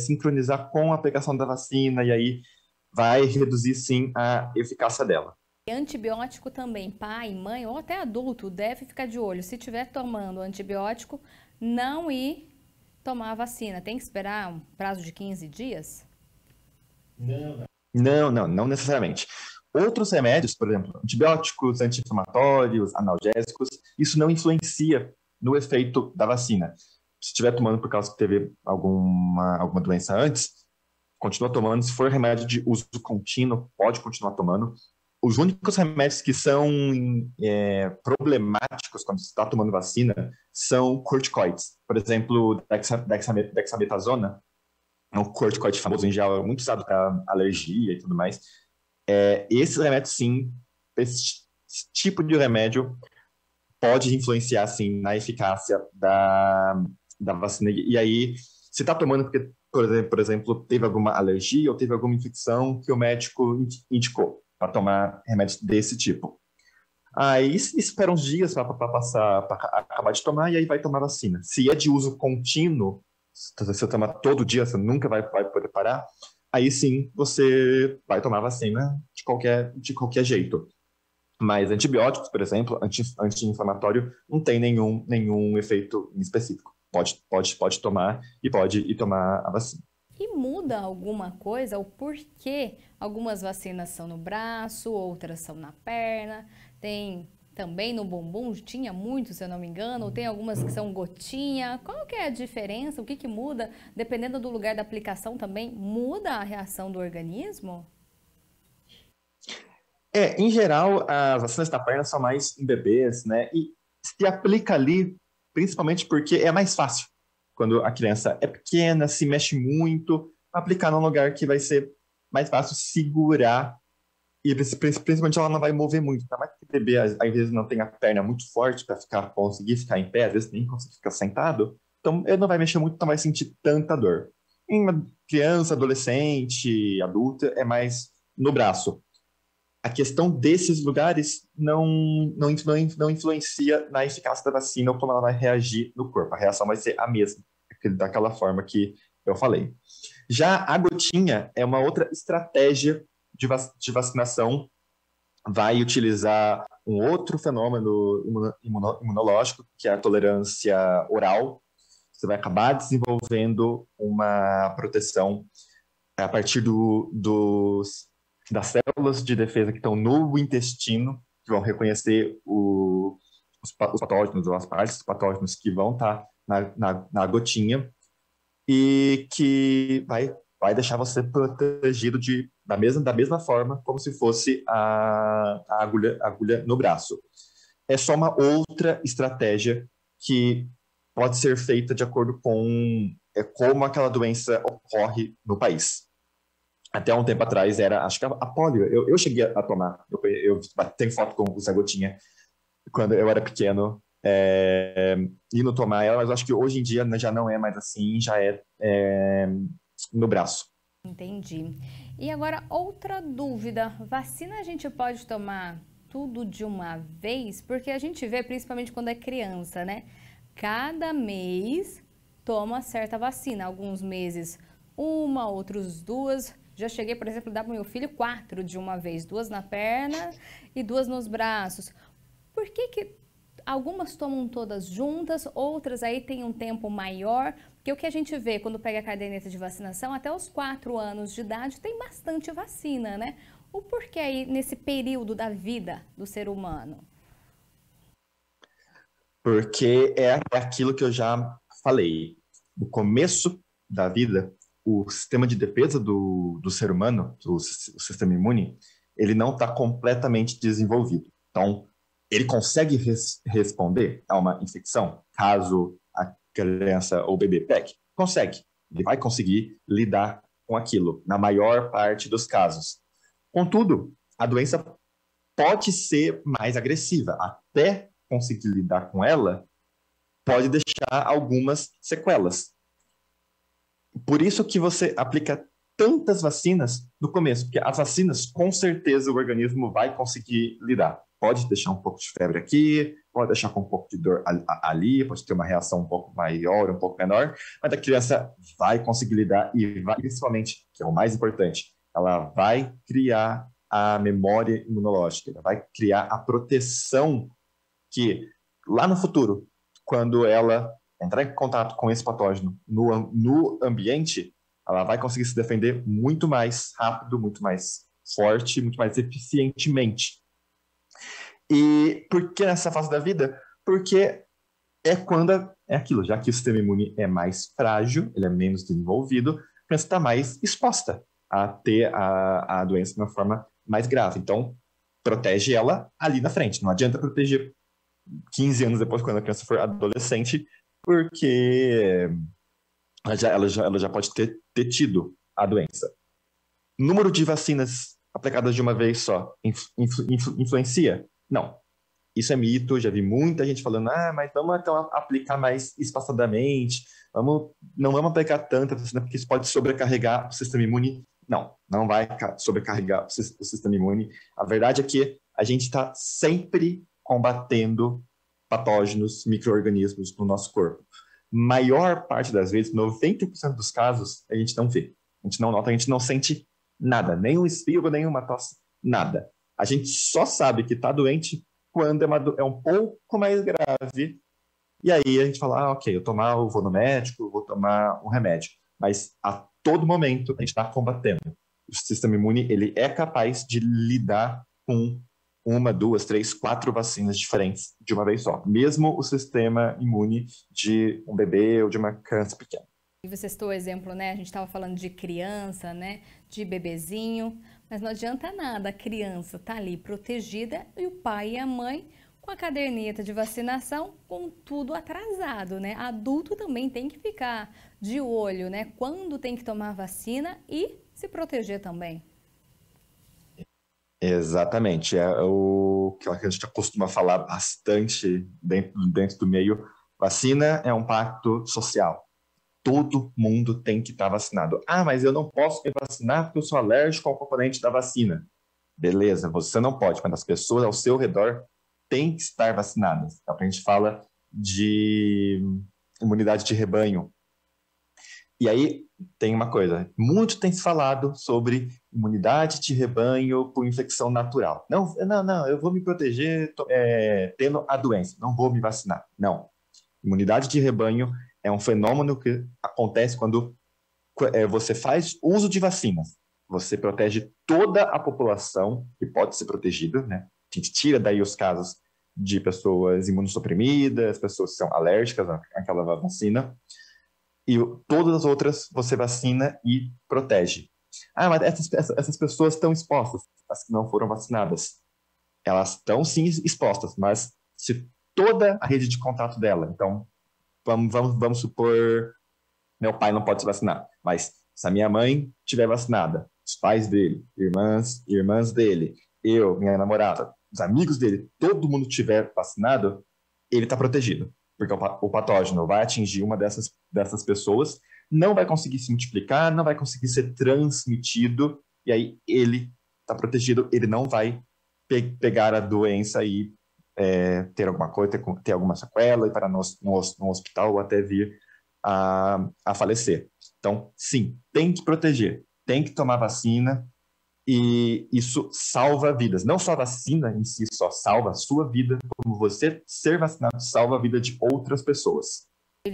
sincronizar com a aplicação da vacina e aí vai reduzir sim a eficácia dela.
E antibiótico também, pai, mãe ou até adulto deve ficar de olho. Se estiver tomando antibiótico, não ir tomar a vacina. Tem que esperar um prazo de 15 dias?
Não necessariamente. Outros remédios, por exemplo, antibióticos, anti-inflamatórios, analgésicos, isso não influencia no efeito da vacina. Se estiver tomando por causa que teve alguma doença antes, continua tomando. Se for remédio de uso contínuo, pode continuar tomando. Os únicos remédios que são problemáticos quando você está tomando vacina são corticoides. Por exemplo, dexametasona, é um corticoide famoso em geral, muito usado para alergia e tudo mais. Esses remédios, sim, esse tipo de remédio pode influenciar, sim, na eficácia da vacina. E aí, Se está tomando porque, por exemplo, teve alguma alergia ou teve alguma infecção que o médico indicou para tomar remédios desse tipo. Aí espera uns dias para passar, para acabar de tomar, e aí vai tomar vacina. Se é de uso contínuo, se você tomar todo dia, você nunca vai poder parar, aí sim você vai tomar vacina de qualquer jeito. Mas antibióticos, por exemplo, anti-inflamatório, não tem nenhum efeito específico. Pode tomar e pode ir tomar a vacina.
E muda alguma coisa? O porquê algumas vacinas são no braço, outras são na perna, tem também no bumbum, tinha muito, se eu não me engano, ou tem algumas que são gotinha. Qual que é a diferença? O que que muda? Dependendo do lugar da aplicação também, muda a reação do organismo?
Em geral, as vacinas da perna são mais em bebês, né? E se aplica ali, principalmente porque é mais fácil. Quando a criança é pequena, se mexe muito, aplicar num lugar que vai ser mais fácil segurar e principalmente ela não vai mover muito. Tá? Mas que o bebê, às vezes, não tem a perna muito forte para conseguir ficar em pé, às vezes nem conseguir ficar sentado, então ele não vai mexer muito, não vai sentir tanta dor. Em uma criança, adolescente, adulta, é mais no braço. A questão desses lugares não influencia na eficácia da vacina ou como ela vai reagir no corpo. A reação vai ser a mesma, daquela forma que eu falei. Já a gotinha é uma outra estratégia de vacinação, vai utilizar um outro fenômeno imunológico, que é a tolerância oral. Você vai acabar desenvolvendo uma proteção a partir das células de defesa que estão no intestino, que vão reconhecer os patógenos, ou as partes dos patógenos que vão estar na gotinha, e que vai deixar você protegido da mesma forma como se fosse a agulha no braço. É só uma outra estratégia que pode ser feita de acordo com como aquela doença ocorre no país. Até um tempo atrás acho que a polio, eu cheguei a tomar, eu tenho foto com o Zé Gotinha, quando eu era pequeno, indo tomar ela, mas acho que hoje em dia já não é mais assim, já é no braço.
Entendi. E agora, outra dúvida, vacina a gente pode tomar tudo de uma vez? Porque a gente vê, principalmente quando é criança, né? Cada mês toma certa vacina, alguns meses uma, outros duas. Já cheguei, por exemplo, a dar para o meu filho 4 de uma vez, 2 na perna e 2 nos braços. Por que algumas tomam todas juntas, outras aí têm um tempo maior? Porque o que a gente vê quando pega a caderneta de vacinação, até os 4 anos de idade tem bastante vacina, né? O porquê aí nesse período da vida do ser humano?
Porque é aquilo que eu já falei. No começo da vida, o sistema de defesa do ser humano, o sistema imune, ele não está completamente desenvolvido. Então, ele consegue responder a uma infecção, caso a criança ou bebê pegue? Consegue. Ele vai conseguir lidar com aquilo, na maior parte dos casos. Contudo, a doença pode ser mais agressiva. Até conseguir lidar com ela, pode deixar algumas sequelas. Por isso que você aplica tantas vacinas no começo, porque as vacinas, com certeza, o organismo vai conseguir lidar. Pode deixar um pouco de febre aqui, pode deixar com um pouco de dor ali, pode ter uma reação um pouco maior, um pouco menor, mas a criança vai conseguir lidar e vai, principalmente, que é o mais importante, ela vai criar a memória imunológica, ela vai criar a proteção que, lá no futuro, quando ela entrar em contato com esse patógeno no ambiente, ela vai conseguir se defender muito mais rápido, muito mais forte, muito mais eficientemente. E por que nessa fase da vida? Porque é quando é aquilo, já que o sistema imune é mais frágil, ele é menos desenvolvido, a criança está mais exposta a ter a doença de uma forma mais grave. Então, protege ela ali na frente. Não adianta proteger 15 anos depois, quando a criança for adolescente, porque ela já pode ter tido a doença. Número de vacinas aplicadas de uma vez só influencia? Não. Isso é mito, já vi muita gente falando, mas vamos então aplicar mais espaçadamente, não vamos aplicar tanta vacina, porque isso pode sobrecarregar o sistema imune. Não, não vai sobrecarregar o sistema imune. A verdade é que a gente está sempre combatendo patógenos, micro-organismos no nosso corpo. Maior parte das vezes, 90% dos casos, a gente não vê. A gente não nota, a gente não sente nada, nem um espirro, nem uma tosse, nada. A gente só sabe que está doente quando é um pouco mais grave. E aí a gente fala, ok, eu vou no médico, vou tomar um remédio. Mas a todo momento a gente está combatendo. O sistema imune, ele é capaz de lidar com 1, 2, 3, 4 vacinas diferentes de uma vez só. Mesmo o sistema imune de um bebê ou de uma criança pequena.
E você citou o exemplo, né? A gente estava falando de criança, né? De bebezinho, mas não adianta nada, a criança tá ali protegida e o pai e a mãe com a caderneta de vacinação, com tudo atrasado, né? Adulto também tem que ficar de olho, né? Quando tem que tomar vacina e se proteger também.
Exatamente, é o que a gente costuma falar bastante dentro do meio. Vacina é um pacto social. Todo mundo tem que estar vacinado. Mas eu não posso me vacinar porque eu sou alérgico ao componente da vacina. Beleza, você não pode, mas as pessoas ao seu redor têm que estar vacinadas. Então, a gente fala de imunidade de rebanho. E aí tem uma coisa, muito tem se falado sobre imunidade de rebanho por infecção natural. Não, eu vou me proteger tendo a doença, não vou me vacinar. Não, imunidade de rebanho é um fenômeno que acontece quando você faz uso de vacinas. Você protege toda a população que pode ser protegida, né? A gente tira daí os casos de pessoas imunossuprimidas, pessoas que são alérgicas àquela vacina, e todas as outras você vacina e protege. Mas essas pessoas estão expostas, as que não foram vacinadas. Elas estão sim expostas, mas se toda a rede de contato dela, então vamos supor, meu pai não pode se vacinar, mas se a minha mãe estiver vacinada, os pais dele, irmãs dele, eu, minha namorada, os amigos dele, todo mundo estiver vacinado, ele está protegido, porque o patógeno vai atingir uma dessas pessoas, não vai conseguir se multiplicar, não vai conseguir ser transmitido, e aí ele está protegido, ele não vai pegar a doença e ter alguma coisa, ter alguma sequela e parar no hospital ou até vir a falecer. Então, sim, tem que proteger, tem que tomar vacina e isso salva vidas. Não só a vacina em si só salva a sua vida, como você ser vacinado salva a vida de outras pessoas.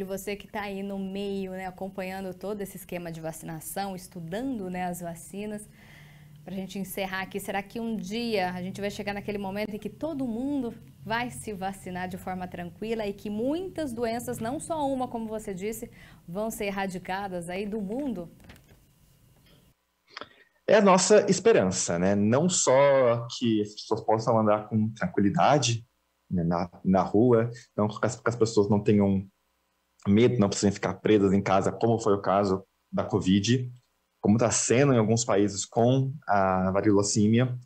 Você que está aí no meio, né, acompanhando todo esse esquema de vacinação, estudando, né, as vacinas, para a gente encerrar aqui, será que um dia a gente vai chegar naquele momento em que todo mundo vai se vacinar de forma tranquila e que muitas doenças, não só uma, como você disse, vão ser erradicadas aí do mundo?
É a nossa esperança, né? Não só que as pessoas possam andar com tranquilidade, né, na rua, não que as pessoas não tenham medo, não precisem ficar presas em casa, como foi o caso da Covid, como está sendo em alguns países com a varíola símia.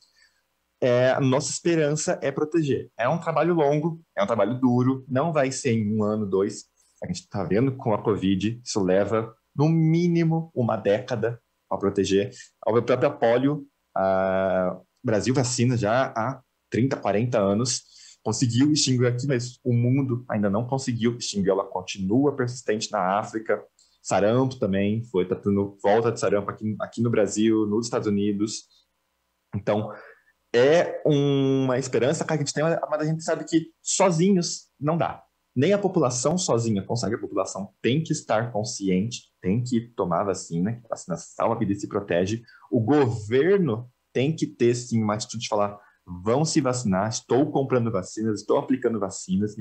A nossa esperança é proteger. É um trabalho longo, é um trabalho duro, não vai ser em 1 ano, 2. A gente está vendo com a Covid, isso leva no mínimo uma década para proteger. A própria polio, o Brasil vacina já há 30, 40 anos, conseguiu extinguir aqui, mas o mundo ainda não conseguiu extinguir, ela continua persistente na África. Sarampo também, tá tendo volta de sarampo aqui no Brasil, nos Estados Unidos. Então, é uma esperança que a gente tem, mas a gente sabe que sozinhos não dá. Nem a população sozinha consegue, a população tem que estar consciente, tem que tomar vacina, que a vacina salva a vida e se protege. O governo tem que ter, sim, uma atitude de falar, vão se vacinar, estou comprando vacinas, estou aplicando vacinas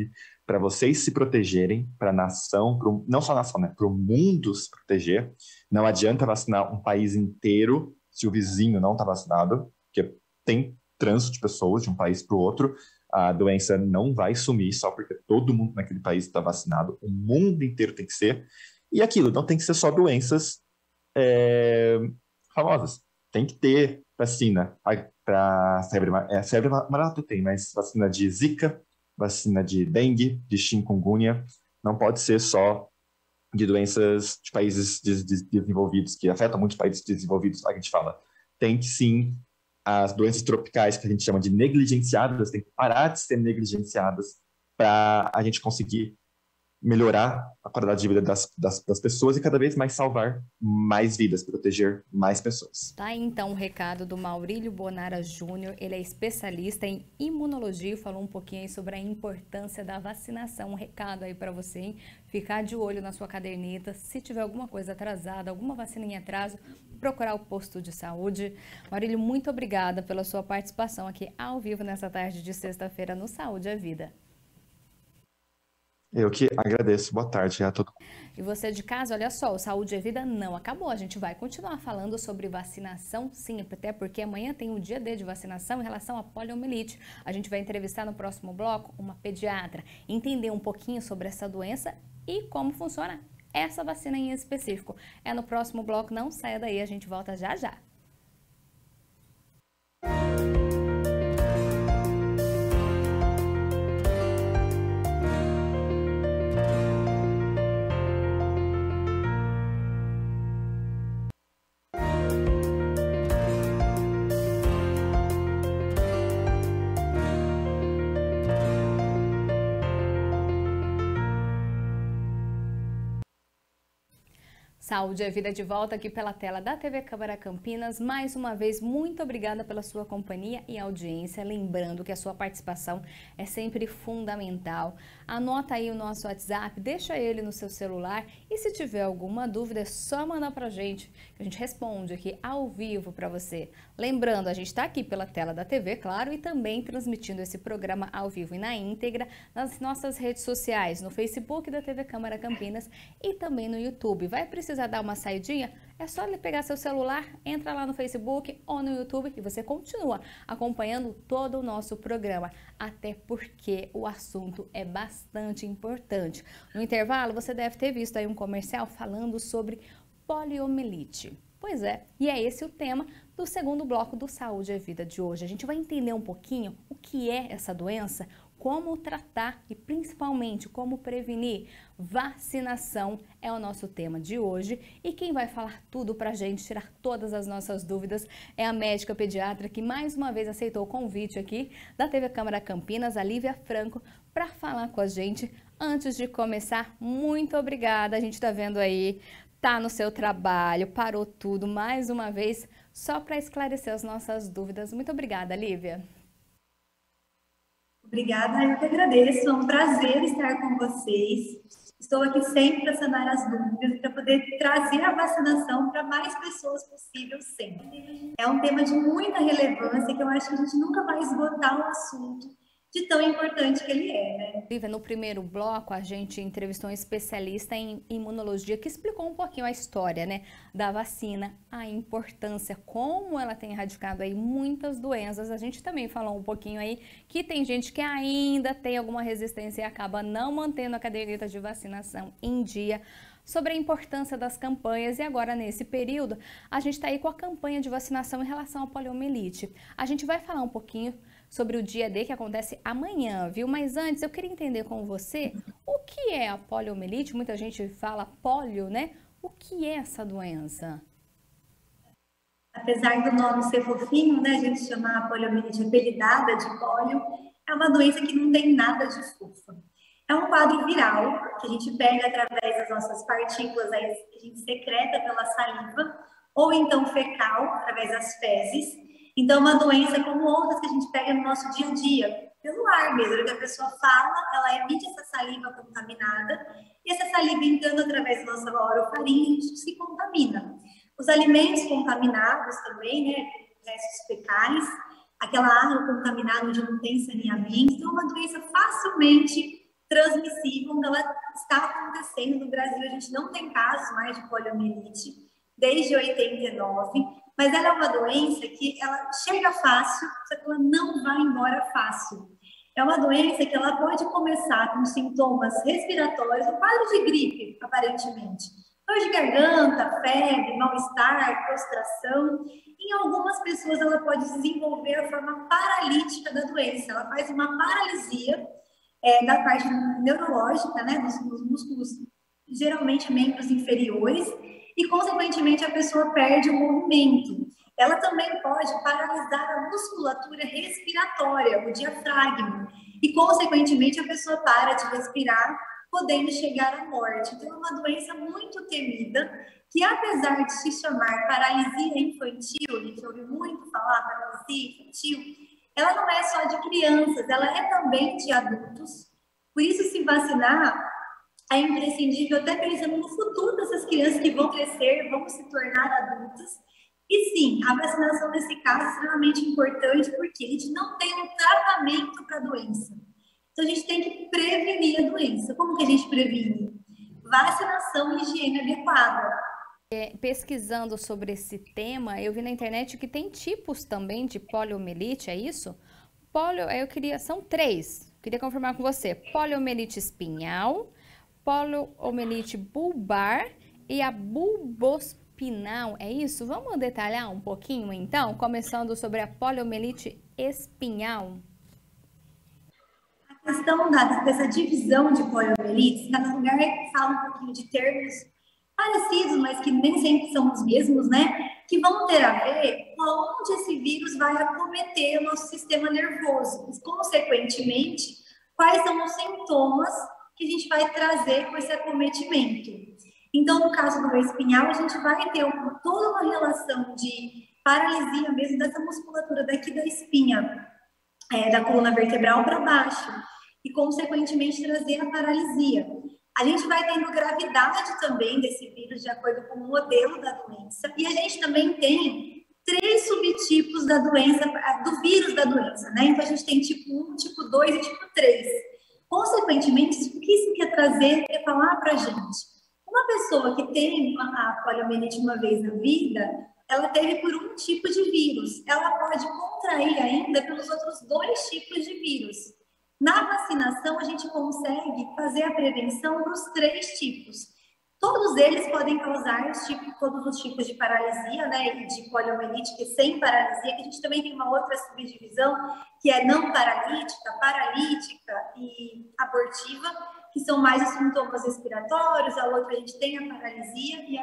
para vocês se protegerem, para a nação, não só a nação, né, para o mundo se proteger. Não adianta vacinar um país inteiro se o vizinho não está vacinado, porque tem trânsito de pessoas de um país para o outro, a doença não vai sumir só porque todo mundo naquele país está vacinado, o mundo inteiro tem que ser, e aquilo, não tem que ser só doenças famosas, tem que ter vacina. para febre amarela tem, mas vacina de Zika, vacina de dengue, de chikungunya, não pode ser só de doenças de países desenvolvidos, que afetam muitos países desenvolvidos, lá que a gente fala. Tem que sim, as doenças tropicais, que a gente chama de negligenciadas, tem que parar de ser negligenciadas para a gente conseguir melhorar a qualidade de vida das pessoas e cada vez mais salvar mais vidas, proteger mais pessoas.
Tá aí então o recado do Maurílio Bonara Júnior, ele é especialista em imunologia e falou um pouquinho aí sobre a importância da vacinação. Um recado aí para você, hein? Ficar de olho na sua caderneta, se tiver alguma coisa atrasada, alguma vacina em atraso, procurar o posto de saúde. Maurílio, muito obrigada pela sua participação aqui ao vivo nessa tarde de sexta-feira no Saúde é Vida.
Eu que agradeço. Boa tarde a todo mundo.
E você de casa, olha só, o Saúde é Vida não acabou. A gente vai continuar falando sobre vacinação, sim, até porque amanhã tem o dia D de vacinação em relação à poliomielite. A gente vai entrevistar no próximo bloco uma pediatra, entender um pouquinho sobre essa doença e como funciona essa vacina em específico. É no próximo bloco, não saia daí, a gente volta já já. Saúde é Vida de volta aqui pela tela da TV Câmara Campinas. Mais uma vez, muito obrigada pela sua companhia e audiência. Lembrando que a sua participação é sempre fundamental. Anota aí o nosso WhatsApp, deixa ele no seu celular e se tiver alguma dúvida é só mandar pra gente, que a gente responde aqui ao vivo para você. Lembrando, a gente está aqui pela tela da TV, claro, e também transmitindo esse programa ao vivo e na íntegra nas nossas redes sociais, no Facebook da TV Câmara Campinas e também no YouTube. Vai precisar dar uma saidinha? É só ele pegar seu celular, entra lá no Facebook ou no YouTube e você continua acompanhando todo o nosso programa, até porque o assunto é bastante importante. No intervalo, você deve ter visto aí um comercial falando sobre poliomielite. Pois é, e é esse o tema do segundo bloco do Saúde é Vida de hoje. A gente vai entender um pouquinho o que é essa doença, como tratar e principalmente como prevenir. Vacinação é o nosso tema de hoje e quem vai falar tudo pra gente, tirar todas as nossas dúvidas, é a médica pediatra que mais uma vez aceitou o convite aqui da TV Câmara Campinas, a Lívia Franco, para falar com a gente. Antes de começar, muito obrigada, a gente tá vendo aí, tá no seu trabalho, parou tudo mais uma vez, só para esclarecer as nossas dúvidas. Muito obrigada, Lívia.
Obrigada, eu que agradeço, é um prazer estar com vocês. Estou aqui sempre para sanar as dúvidas, para poder trazer a vacinação para mais pessoas possível sempre. É um tema de muita relevância que eu acho que a gente nunca vai esgotar o assunto de tão importante que ele é, né?
Lívia, no primeiro bloco a gente entrevistou um especialista em imunologia que explicou um pouquinho a história, né, da vacina, a importância, como ela tem erradicado aí muitas doenças. A gente também falou um pouquinho aí que tem gente que ainda tem alguma resistência e acaba não mantendo a caderneta de vacinação em dia, sobre a importância das campanhas. E agora, nesse período, a gente está aí com a campanha de vacinação em relação à poliomielite. A gente vai falar um pouquinho sobre o dia D que acontece amanhã, viu? Mas antes, eu queria entender com você o que é a poliomielite. Muita gente fala polio, né? O que é essa doença?
Apesar do nome ser fofinho, né, a gente chama a poliomielite apelidada de polio, é uma doença que não tem nada de fofa. É um quadro viral que a gente pega através das nossas partículas, aí a gente secreta pela saliva, ou então fecal, através das fezes. Então, uma doença como outras que a gente pega no nosso dia a dia, pelo ar mesmo, que a pessoa fala, ela emite essa saliva contaminada, e essa saliva entrando através da nossa orofaringe, a gente se contamina. Os alimentos contaminados também, né, restos fecais, aquela água contaminada onde não tem saneamento, então é uma doença facilmente transmissível, onde ela está acontecendo no Brasil. A gente não tem casos mais de poliomielite desde 89, mas ela é uma doença que ela chega fácil, só que ela não vai embora fácil. É uma doença que ela pode começar com sintomas respiratórios, um quadro de gripe, aparentemente, Dor de garganta, febre, mal-estar, prostração. Em algumas pessoas, ela pode desenvolver a forma paralítica da doença. Ela faz uma paralisia da parte neurológica, né, dos músculos, geralmente membros inferiores, e, consequentemente, a pessoa perde o movimento. Ela também pode paralisar a musculatura respiratória, o diafragma, e, consequentemente, a pessoa para de respirar, podendo chegar à morte. Então, é uma doença muito temida, que apesar de se chamar paralisia infantil, a gente ouve muito falar paralisia infantil, ela não é só de crianças, ela é também de adultos. Por isso, se vacinar é imprescindível, até pensando no futuro dessas crianças que vão crescer, vão se tornar adultas. E sim, a vacinação nesse caso é extremamente importante, porque a gente não tem um tratamento para a doença. Então, a gente tem que prevenir a doença. Como que a gente previne? Vacinação e higiene adequada.
Pesquisando sobre esse tema, eu vi na internet que tem tipos também de poliomielite, é isso? São 3, queria confirmar com você. Poliomielite espinhal, poliomielite bulbar e a bulbospinal, é isso? Vamos detalhar um pouquinho então, começando sobre a poliomielite espinhal.
A questão dessa divisão de poliomielites, cada lugar fala um pouquinho de termos parecidos, mas que nem sempre são os mesmos, né? Que vão ter a ver com onde esse vírus vai acometer o nosso sistema nervoso. E, consequentemente, quais são os sintomas que a gente vai trazer com esse acometimento. Então, no caso do espinhal, a gente vai ter toda uma relação de paralisia mesmo dessa musculatura daqui da espinha, da coluna vertebral para baixo, e, consequentemente, trazer a paralisia. A gente vai tendo gravidade também desse vírus de acordo com o modelo da doença, e a gente também tem 3 subtipos da doença, do vírus da doença, né? Então, a gente tem tipo 1, tipo 2 e tipo 3. Consequentemente, o que isso quer trazer, quer falar para a gente? Uma pessoa que tem a poliomielite uma vez na vida, ela teve por um tipo de vírus, ela pode contrair ainda pelos outros 2 tipos de vírus. Na vacinação, a gente consegue fazer a prevenção dos 3 tipos. Todos eles podem causar todos os tipos de paralisia, né, e de poliomielite, que sem paralisia, que a gente também tem uma outra subdivisão, que é não paralítica, paralítica e abortiva, que são mais os sintomas respiratórios. A outra a gente tem a paralisia e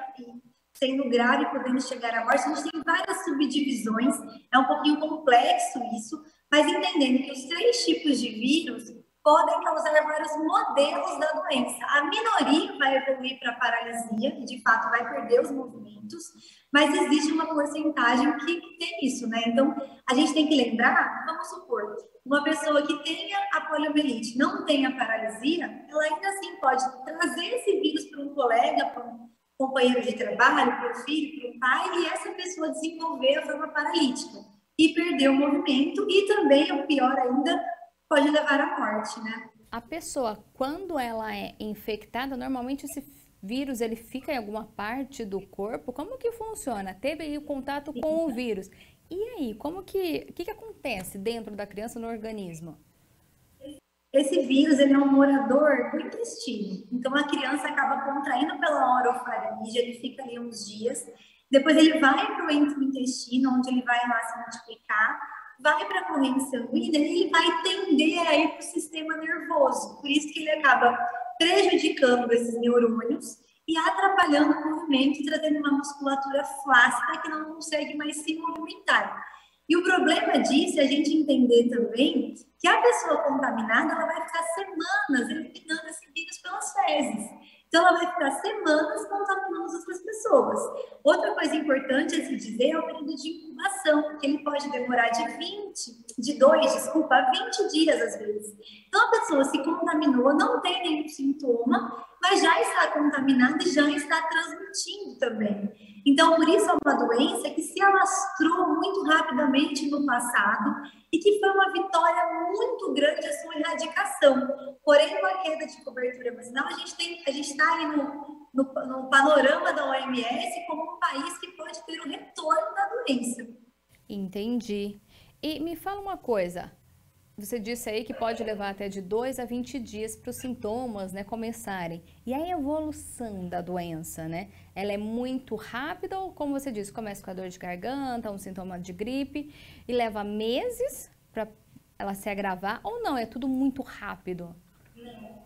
sendo grave, podendo chegar à morte. A gente tem várias subdivisões, é um pouquinho complexo isso, mas entendendo que os 3 tipos de vírus podem causar vários modelos da doença. A minoria vai evoluir para paralisia, que de fato vai perder os movimentos, mas existe uma porcentagem que tem isso, né? Então, a gente tem que lembrar, vamos supor, uma pessoa que tenha a poliomielite, não tenha paralisia, ela ainda assim pode trazer esse vírus para um colega, para um companheiro de trabalho, para um filho, para um pai, e essa pessoa desenvolver a forma paralítica e perder o movimento, e também, o pior ainda, pode levar à morte, né?
A pessoa, quando ela é infectada, normalmente esse vírus, ele fica em alguma parte do corpo? Como que funciona? Teve aí o contato com o vírus. E aí, o que acontece dentro da criança no organismo?
Esse vírus, ele é um morador do intestino. Então, a criança acaba contraindo pela orofaringe, ele fica ali uns dias. Depois, ele vai para o intestino, onde ele vai lá se multiplicar, vai para a corrente sanguínea e ele vai tender a ir para o sistema nervoso. Por isso que ele acaba prejudicando esses neurônios e atrapalhando o movimento e trazendo uma musculatura flácida que não consegue mais se movimentar. E o problema disso é a gente entender também que a pessoa contaminada, ela vai ficar semanas eliminando esse vírus pelas fezes. Então, ela vai ficar semanas contaminando as outras pessoas. Outra coisa importante a se dizer é o período de incubação, que ele pode demorar a 20 dias às vezes. Então, a pessoa se contaminou, não tem nenhum sintoma, mas já está contaminada e já está transmitindo também. Então, por isso é uma doença que se alastrou muito rapidamente no passado e que foi uma vitória muito grande a sua erradicação. Porém, com a queda de cobertura vacinal, a gente está aí no panorama da OMS como um país que pode ter o retorno da doença.
Entendi. E me fala uma coisa, Você disse aí que pode levar até de 2 a 20 dias para os sintomas, né, começarem. E a evolução da doença, né? Ela é muito rápida ou, como você disse, começa com a dor de garganta, um sintoma de gripe e leva meses para ela se agravar ou não? É tudo muito rápido?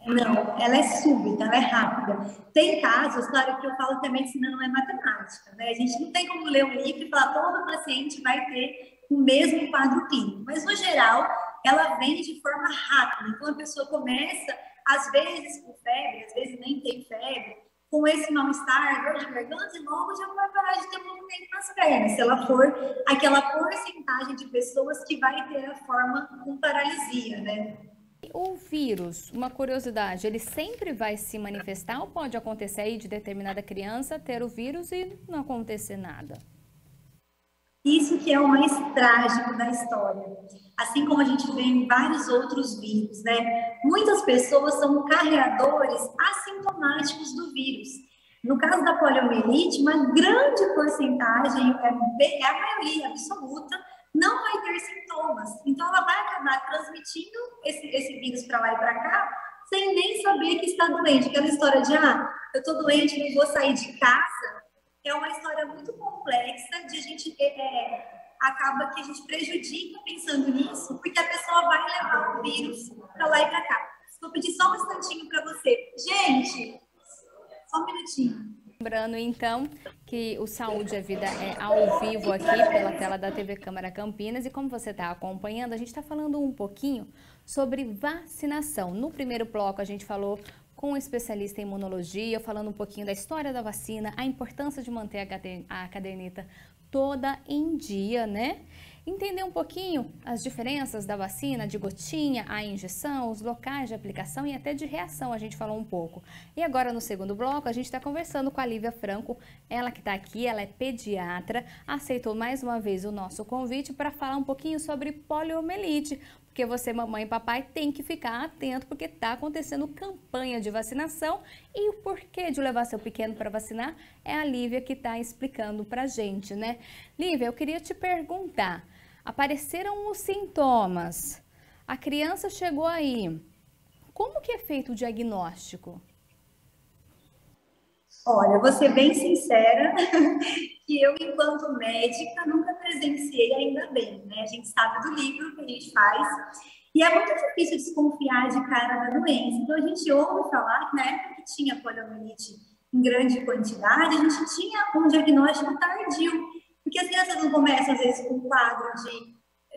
Não, ela é súbita, ela é rápida. Tem casos, claro que eu falo que a medicina não é matemática, né? A gente não tem como ler um livro e falar todo paciente vai ter o mesmo quadro clínico, mas no geral ela vem de forma rápida. Então a pessoa começa, às vezes com febre, às vezes nem tem febre, com esse mal-estar, dor de garganta, e logo já vai parar de ter movimento nas pernas, se ela for aquela porcentagem de pessoas que vai ter a forma com paralisia, né?
O vírus, uma curiosidade, ele sempre vai se manifestar ou pode acontecer aí de determinada criança ter o vírus e não acontecer nada?
Isso que é o mais trágico da história. Assim como a gente vê em vários outros vírus, né? Muitas pessoas são carreadores assintomáticos do vírus. No caso da poliomielite, uma grande porcentagem, a maioria absoluta, não vai ter sintomas. Então, ela vai acabar transmitindo esse vírus para lá e para cá, sem nem saber que está doente. Aquela história de, eu estou doente, não vou sair de casa, é uma história muito complexa de a gente... acaba que a gente prejudica pensando nisso, porque a pessoa vai levar o vírus para lá e para cá. Vou pedir só um instantinho para você. Gente, só um minutinho.
Lembrando, então, que o Saúde é Vida é ao vivo aqui pela tela da TV Câmara Campinas e como você está acompanhando, a gente está falando um pouquinho sobre vacinação. No primeiro bloco a gente falou com um especialista em imunologia, falando um pouquinho da história da vacina, a importância de manter a caderneta toda em dia, né? Entender um pouquinho as diferenças da vacina, de gotinha, a injeção, os locais de aplicação e até de reação, a gente falou um pouco. E agora no segundo bloco a gente está conversando com a Lívia Franco, ela que está aqui, ela é pediatra, aceitou mais uma vez o nosso convite para falar um pouquinho sobre poliomielite, porque você, mamãe e papai, tem que ficar atento porque está acontecendo campanha de vacinação e o porquê de levar seu pequeno para vacinar é a Lívia que está explicando para a gente, né? Lívia, eu queria te perguntar, apareceram os sintomas, a criança chegou aí, como que é feito o diagnóstico?
Olha, vou ser bem sincera, que eu, enquanto médica, nunca presenciei, ainda bem, né? A gente sabe do livro que a gente faz, e é muito difícil desconfiar de cara da doença. Então, a gente ouve falar que na época que tinha poliomielite em grande quantidade, a gente tinha um diagnóstico tardio, porque as crianças não começam, às vezes, com um quadro de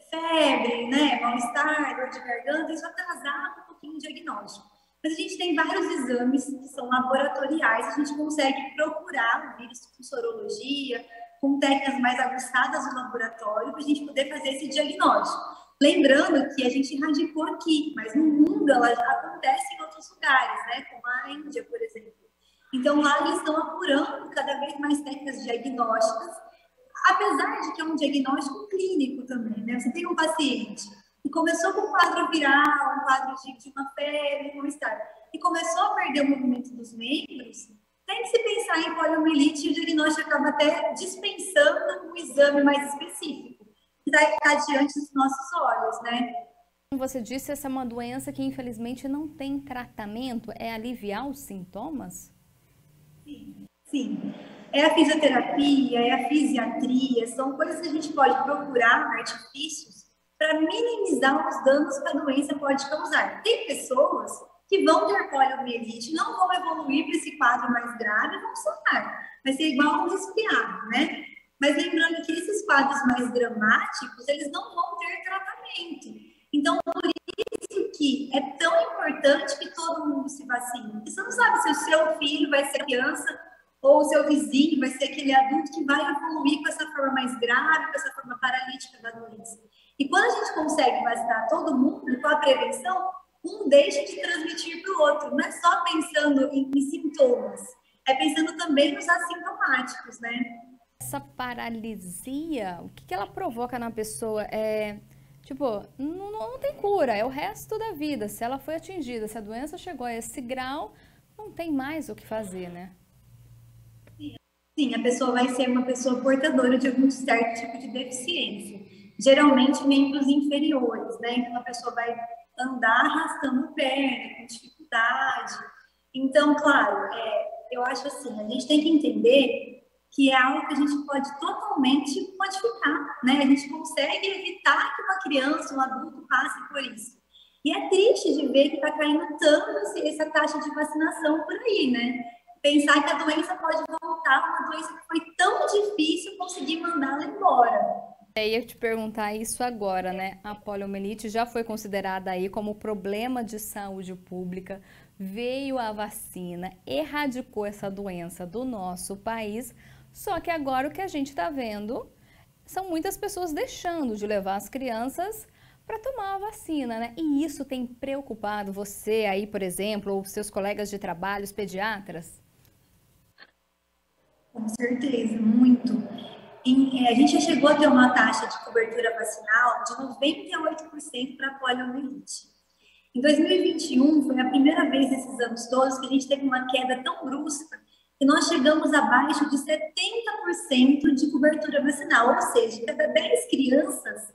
febre, né? Mal-estar, dor de garganta, isso atrasava um pouquinho o diagnóstico. Mas a gente tem vários exames que são laboratoriais, a gente consegue procurar o vírus com sorologia, com técnicas mais aguçadas no laboratório, para a gente poder fazer esse diagnóstico. Lembrando que a gente radicou aqui, mas no mundo ela já acontece em outros lugares, né? Como a Índia, por exemplo. Então lá eles estão apurando cada vez mais técnicas diagnósticas, apesar de que é um diagnóstico clínico também, né? Você tem um paciente e começou com um quadro viral, um quadro de uma febre, um mal-estar, e começou a perder o movimento dos membros, tem que se pensar em poliomielite e o diagnóstico acaba até dispensando um exame mais específico, que vai ficar diante dos nossos olhos, né?
Como você disse, essa é uma doença que infelizmente não tem tratamento, é aliviar os sintomas?
Sim. É a fisioterapia, é a fisiatria, são coisas que a gente pode procurar, artifícios, para minimizar os danos que a doença pode causar. Tem pessoas que vão ter poliomielite, não vão evoluir para esse quadro mais grave e vão sanar. Vai ser igual um resfriado, né? Mas lembrando que esses quadros mais dramáticos, eles não vão ter tratamento. Então, por isso que é tão importante que todo mundo se vacine. Porque você não sabe se o seu filho vai ser criança ou o seu vizinho vai ser aquele adulto que vai evoluir com essa forma mais grave, com essa forma paralítica da doença. E quando a gente consegue vacinar todo mundo com a prevenção, um deixa de transmitir para o outro. Não é só pensando em sintomas, é pensando também nos assintomáticos, né?
Essa paralisia, o que ela provoca na pessoa? Tipo, não tem cura, é o resto da vida. Se ela foi atingida, se a doença chegou a esse grau, não tem mais o que fazer, né?
Sim, a pessoa vai ser uma pessoa portadora de algum certo tipo de deficiência. geralmente membros inferiores, né? Então a pessoa vai andar arrastando perna, com dificuldade. Então, claro, eu acho assim, a gente tem que entender que é algo que a gente pode totalmente modificar, né? A gente consegue evitar que uma criança, um adulto passe por isso. E é triste de ver que está caindo tanto essa taxa de vacinação por aí, né? Pensar que a doença pode voltar, uma doença que foi tão difícil conseguir mandá-la embora.
Eu ia te perguntar isso agora, né? A poliomielite já foi considerada aí como problema de saúde pública, veio a vacina, erradicou essa doença do nosso país, só que agora o que a gente está vendo são muitas pessoas deixando de levar as crianças para tomar a vacina, né? E isso tem preocupado você aí, por exemplo, ou seus colegas de trabalho, os pediatras?
Com certeza, muito. A gente já chegou a ter uma taxa de cobertura vacinal de 98% para a poliomielite. Em 2021, foi a primeira vez nesses anos todos que a gente teve uma queda tão brusca que nós chegamos abaixo de 70% de cobertura vacinal, ou seja, cada 10 crianças,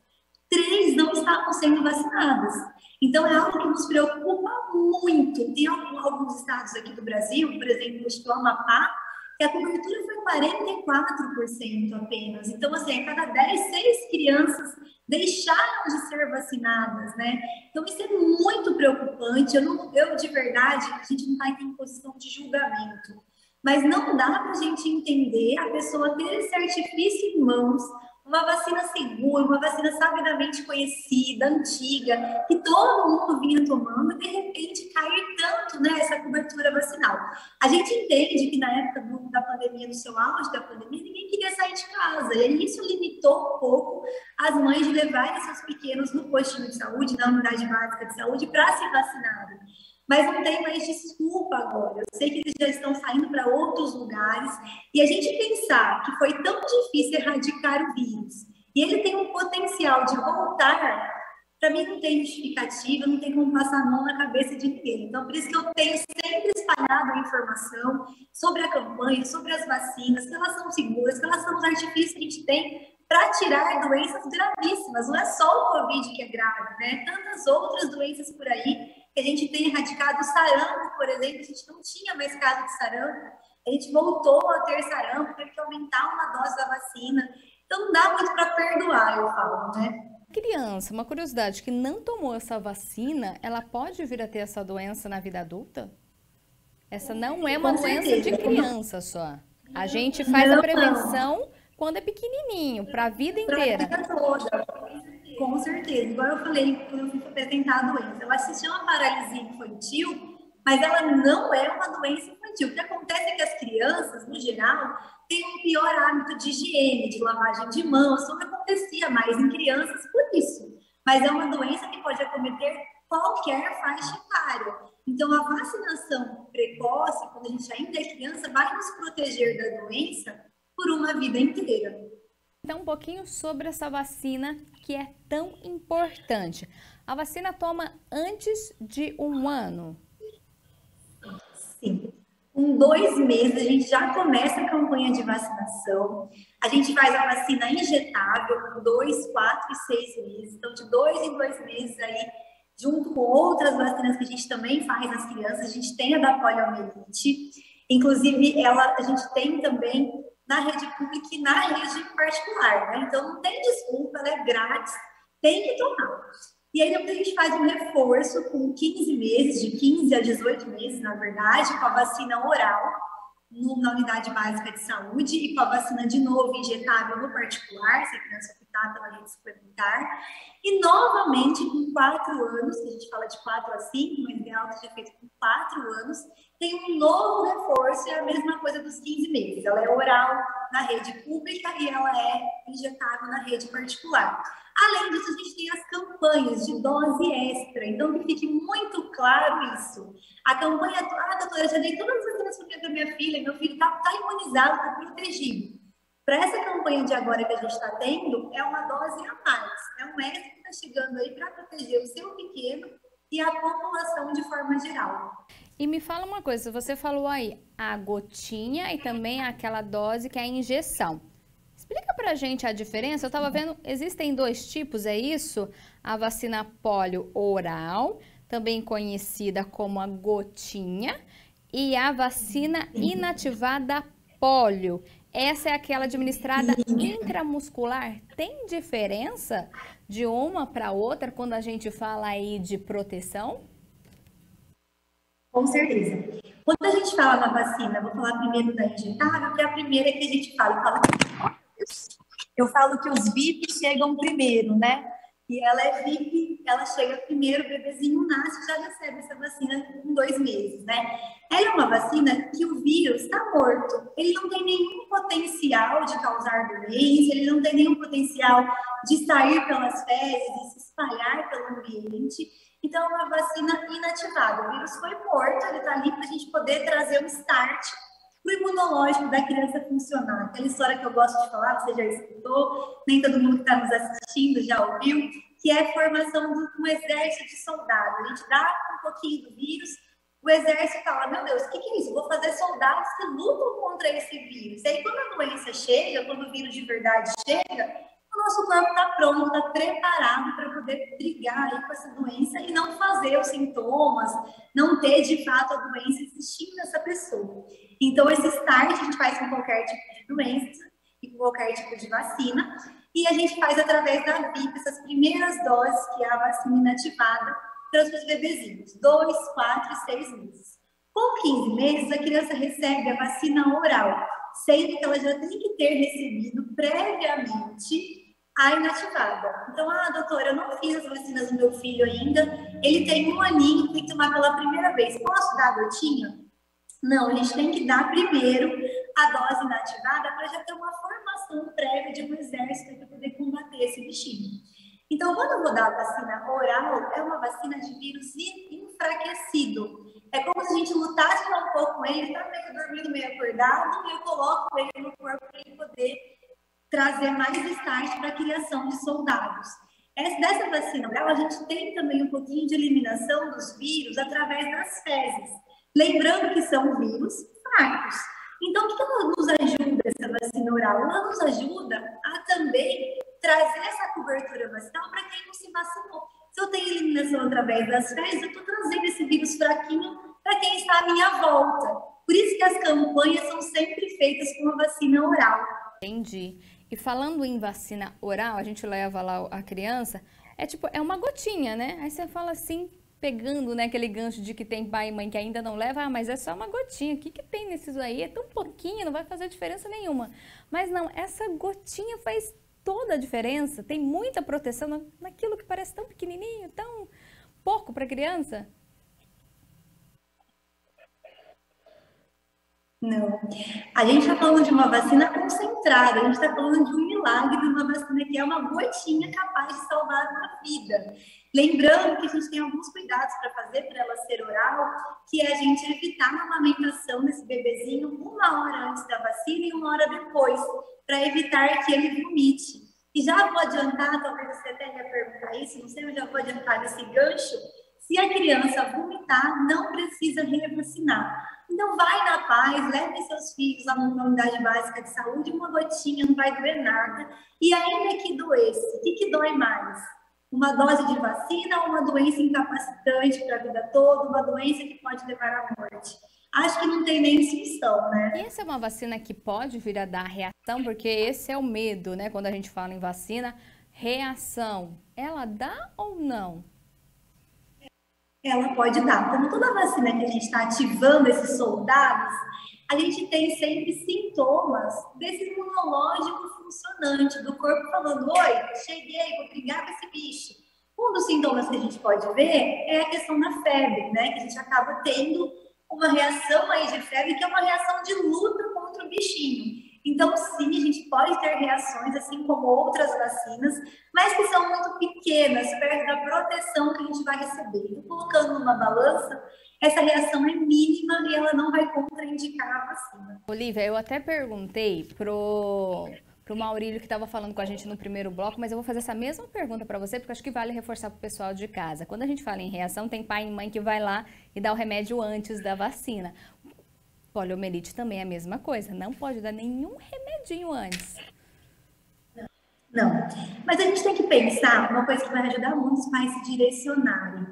3 não estavam sendo vacinadas. Então, é algo que nos preocupa muito. Tem alguns estados aqui do Brasil, por exemplo, o Amapá, que a cobertura foi 44% apenas. Então, assim, a cada 10, 6 crianças deixaram de ser vacinadas, né? Então, isso é muito preocupante. Eu de verdade, a gente não está em posição de julgamento. Mas não dá para a gente entender a pessoa ter esse artifício em mãos, uma vacina segura, uma vacina sabidamente conhecida, antiga, que todo mundo vinha tomando, e de repente cair tanto nessa cobertura vacinal. A gente entende que na época da pandemia, no seu auge da pandemia, ninguém queria sair de casa, e isso limitou um pouco as mães de levarem seus pequenos no postinho de saúde, na unidade básica de saúde, para se vacinarem. Mas não tem mais desculpa agora. Eu sei que eles já estão saindo para outros lugares. E a gente pensar que foi tão difícil erradicar o vírus e ele tem um potencial de voltar, para mim não tem justificativa, não tem como passar a mão na cabeça de ninguém. Então, por isso que eu tenho sempre espalhado a informação sobre a campanha, sobre as vacinas, que elas são seguras, que elas são os artifícios que a gente tem para tirar doenças gravíssimas. Não é só o Covid que é grave, né? Tantas outras doenças por aí que a gente tem erradicado. O sarampo, por exemplo, a gente não tinha mais caso de sarampo, a gente voltou a ter sarampo, teve que aumentar uma dose da vacina. Então, não dá muito para perdoar, eu falo, né?
Criança, uma curiosidade, que não tomou essa vacina, ela pode vir a ter essa doença na vida adulta? Essa não é uma doença de criança só. A gente faz a prevenção quando é pequenininho, para a vida inteira.
Para a vida toda. Com certeza. Igual eu falei quando eu fui apresentar a doença. Ela se chama paralisia infantil, mas ela não é uma doença infantil. O que acontece é que as crianças, no geral, têm um pior hábito de higiene, de lavagem de mãos. Isso não acontecia mais em crianças por isso. Mas é uma doença que pode acometer qualquer faixa etária. Então, a vacinação precoce, quando a gente ainda é criança, vai nos proteger da doença por uma vida inteira.
Então, um pouquinho sobre essa vacina que é tão importante. A vacina toma antes de 1 ano?
Sim. Com 2 meses, a gente já começa a campanha de vacinação. A gente faz a vacina injetável com 2, 4 e 6 meses. Então, de 2 em 2 meses aí, junto com outras vacinas que a gente também faz nas crianças, a gente tem a da poliomielite. Inclusive, a gente tem também na rede pública e na rede particular, né? Então, não tem desculpa, ela é grátis, tem que tomar. E aí, depois a gente faz um reforço com 15 meses, de 15 a 18 meses, na verdade, com a vacina oral na unidade básica de saúde e com a vacina de novo injetável no particular, se a criança optar pela rede suplementar. E, novamente, com 4 anos, que a gente fala de 4 a 5, mas ideal que seja feito com 4 anos, tem um novo reforço, é a mesma coisa dos 15 meses. Ela é oral na rede pública e ela é injetável na rede particular. Além disso, a gente tem as campanhas de dose extra. Então, que fique muito claro isso. A campanha, doutora, já dei todas as vacinas para minha filha, meu filho está imunizado, está protegido. Para essa campanha de agora que a gente está tendo, é uma dose a mais. É um extra que está chegando aí para proteger o seu pequeno e a população de forma geral.
E me fala uma coisa, você falou aí a gotinha e também aquela dose que é a injeção. Explica pra gente a diferença. Eu estava vendo, existem dois tipos, é isso? A vacina polio oral, também conhecida como a gotinha, e a vacina inativada polio. Essa é aquela administrada intramuscular. Tem diferença de uma para outra quando a gente fala aí de proteção?
Com certeza. Quando a gente fala na vacina, vou falar primeiro da injetável, que é a primeira que a gente fala. Eu falo que os VIPs chegam primeiro, né? E ela é VIP, ela chega primeiro, o bebezinho nasce e já recebe essa vacina com 2 meses, né? Ela é uma vacina que o vírus está morto. Ele não tem nenhum potencial de causar doença, ele não tem nenhum potencial de sair pelas fezes e se espalhar pelo ambiente. Então, é uma vacina inativada. O vírus foi morto, ele está ali para a gente poder trazer um start para o imunológico da criança funcionar. Aquela história que eu gosto de falar, você já escutou, nem todo mundo que está nos assistindo já ouviu, que é a formação de um exército de soldados. A gente dá um pouquinho do vírus, o exército fala, meu Deus, o que é isso? Vou fazer soldados que lutam contra esse vírus. E aí, quando a doença chega, quando o vírus de verdade chega, o nosso corpo está pronto, está preparado para poder brigar aí com essa doença e não fazer os sintomas, não ter de fato a doença existindo nessa pessoa. Então, esse start a gente faz com qualquer tipo de doença e com qualquer tipo de vacina, e a gente faz através da VIP essas primeiras doses, que é a vacina inativada, para os bebezinhos, 2, 4 e 6 meses. Com 15 meses, a criança recebe a vacina oral, sendo que ela já tem que ter recebido previamente a inativada. Então, doutora, eu não fiz as vacinas do meu filho ainda, ele tem 1 aninho, tem que tomar pela primeira vez. Posso dar a gotinha? Não, a gente tem que dar primeiro a dose inativada para já ter uma formação prévia de um exército para poder combater esse bichinho. Então, quando eu vou dar a vacina oral, é uma vacina de vírus enfraquecido. É como se a gente lutasse um pouco com ele, ele está meio dormindo, meio acordado, e eu coloco ele no corpo para ele poder trazer mais start para a criação de soldados. Dessa vacina oral, a gente tem também um pouquinho de eliminação dos vírus através das fezes. Lembrando que são vírus fracos. Então, o que ela nos ajuda, essa vacina oral? Ela nos ajuda a também trazer essa cobertura vacinal para quem não se vacinou. Se eu tenho eliminação através das fezes, eu estou trazendo esse vírus fraquinho para quem está à minha volta. Por isso que as campanhas são sempre feitas com a vacina oral.
Entendi. E falando em vacina oral, a gente leva lá a criança, é uma gotinha, né? Aí você fala assim, pegando, né, aquele gancho de que tem pai e mãe que ainda não leva, mas é só uma gotinha, o que tem nesses aí? É tão pouquinho, não vai fazer diferença nenhuma. Mas não, essa gotinha faz toda a diferença, tem muita proteção naquilo que parece tão pequenininho, tão pouco para a criança.
Não. A gente está falando de uma vacina concentrada, a gente está falando de um milagre de uma vacina que é uma gotinha capaz de salvar uma vida. Lembrando que a gente tem alguns cuidados para fazer para ela ser oral, que é a gente evitar a amamentação desse bebezinho 1 hora antes da vacina e 1 hora depois, para evitar que ele vomite. E já vou adiantar, talvez você até ia perguntar isso, não sei, eu já vou adiantar nesse gancho, se a criança vomitar, não precisa revacinar. Então, vai na paz, leve seus filhos lá na unidade básica de saúde, uma gotinha, não vai doer nada. E ainda que doesse, o que dói mais? Uma dose de vacina ou uma doença incapacitante para a vida toda, uma doença que pode levar à morte? Acho que não tem nem discussão, né?
E essa é uma vacina que pode vir a dar reação, porque esse é o medo, né? Quando a gente fala em vacina, reação, ela dá ou não?
Ela pode dar. Como toda vacina que a gente está ativando esses soldados, a gente tem sempre sintomas desse imunológico funcionante, do corpo falando, oi, cheguei, vou brigar com esse bicho. Um dos sintomas que a gente pode ver é a questão da febre, né? Que a gente acaba tendo uma reação aí de febre, que é uma reação de luta contra o bichinho. Então, sim, a gente pode ter reações, assim como outras vacinas, mas que são muito pequenas, perto da proteção que a gente vai receber. Então, colocando numa balança, essa reação é mínima e ela não vai contraindicar a vacina.
Olivia, eu até perguntei pro Maurílio, que estava falando com a gente no primeiro bloco, mas eu vou fazer essa mesma pergunta para você, porque acho que vale reforçar para o pessoal de casa. Quando a gente fala em reação, tem pai e mãe que vai lá e dá o remédio antes da vacina. Poliomielite também é a mesma coisa, não pode dar nenhum remedinho antes.
Não. Mas a gente tem que pensar uma coisa que vai ajudar muito os pais se direcionarem.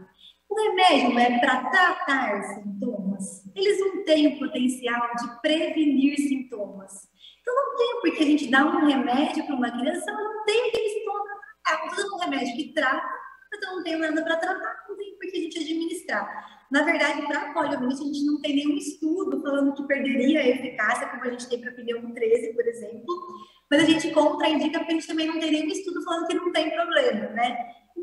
O remédio não é para tratar sintomas. Eles não têm o potencial de prevenir sintomas. Então não tem por que a gente dar um remédio para uma criança, ela não tem aquele sintoma para tratar. Estou dando um remédio que trata, mas eu não tenho nada para tratar, não tem por que a gente administrar. Na verdade, para a poliomielite, a gente não tem nenhum estudo falando que perderia a eficácia, como a gente tem para pneumo 13, por exemplo, mas a gente contraindica porque a gente também não tem nenhum estudo falando que não tem problema, né?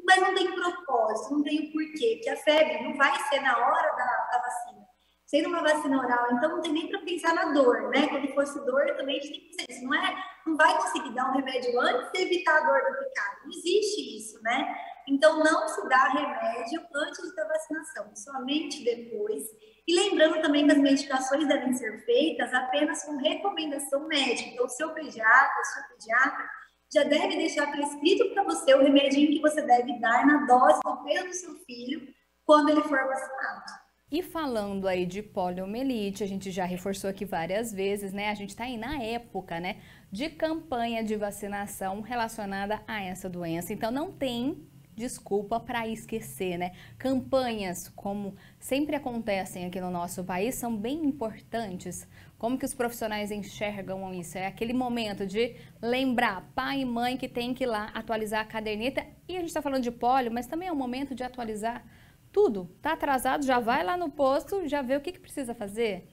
Mas não tem propósito, não tem o porquê, porque a febre não vai ser na hora da vacina. Sendo uma vacina oral, então não tem nem para pensar na dor, né? Quando fosse dor, também a gente tem que pensar isso. Não vai conseguir dar um remédio antes de evitar a dor da picada. Não existe isso, né? Então, não se dá remédio antes da vacinação, somente depois. E lembrando também que as medicações devem ser feitas apenas com recomendação médica. Então, o seu pediatra, sua pediatra, já deve deixar prescrito para você o remedinho que você deve dar na dose do peso do seu filho quando ele for vacinado.
E falando aí de poliomielite, a gente já reforçou aqui várias vezes, né? A gente tá aí na época, né, de campanha de vacinação relacionada a essa doença. Então não tem desculpa para esquecer, né? Campanhas, como sempre acontecem aqui no nosso país, são bem importantes. Como que os profissionais enxergam isso? É aquele momento de lembrar pai e mãe que tem que ir lá atualizar a caderneta. E a gente está falando de polio, mas também é o momento de atualizar tudo. Tá atrasado, já vai lá no posto, já vê o que precisa fazer.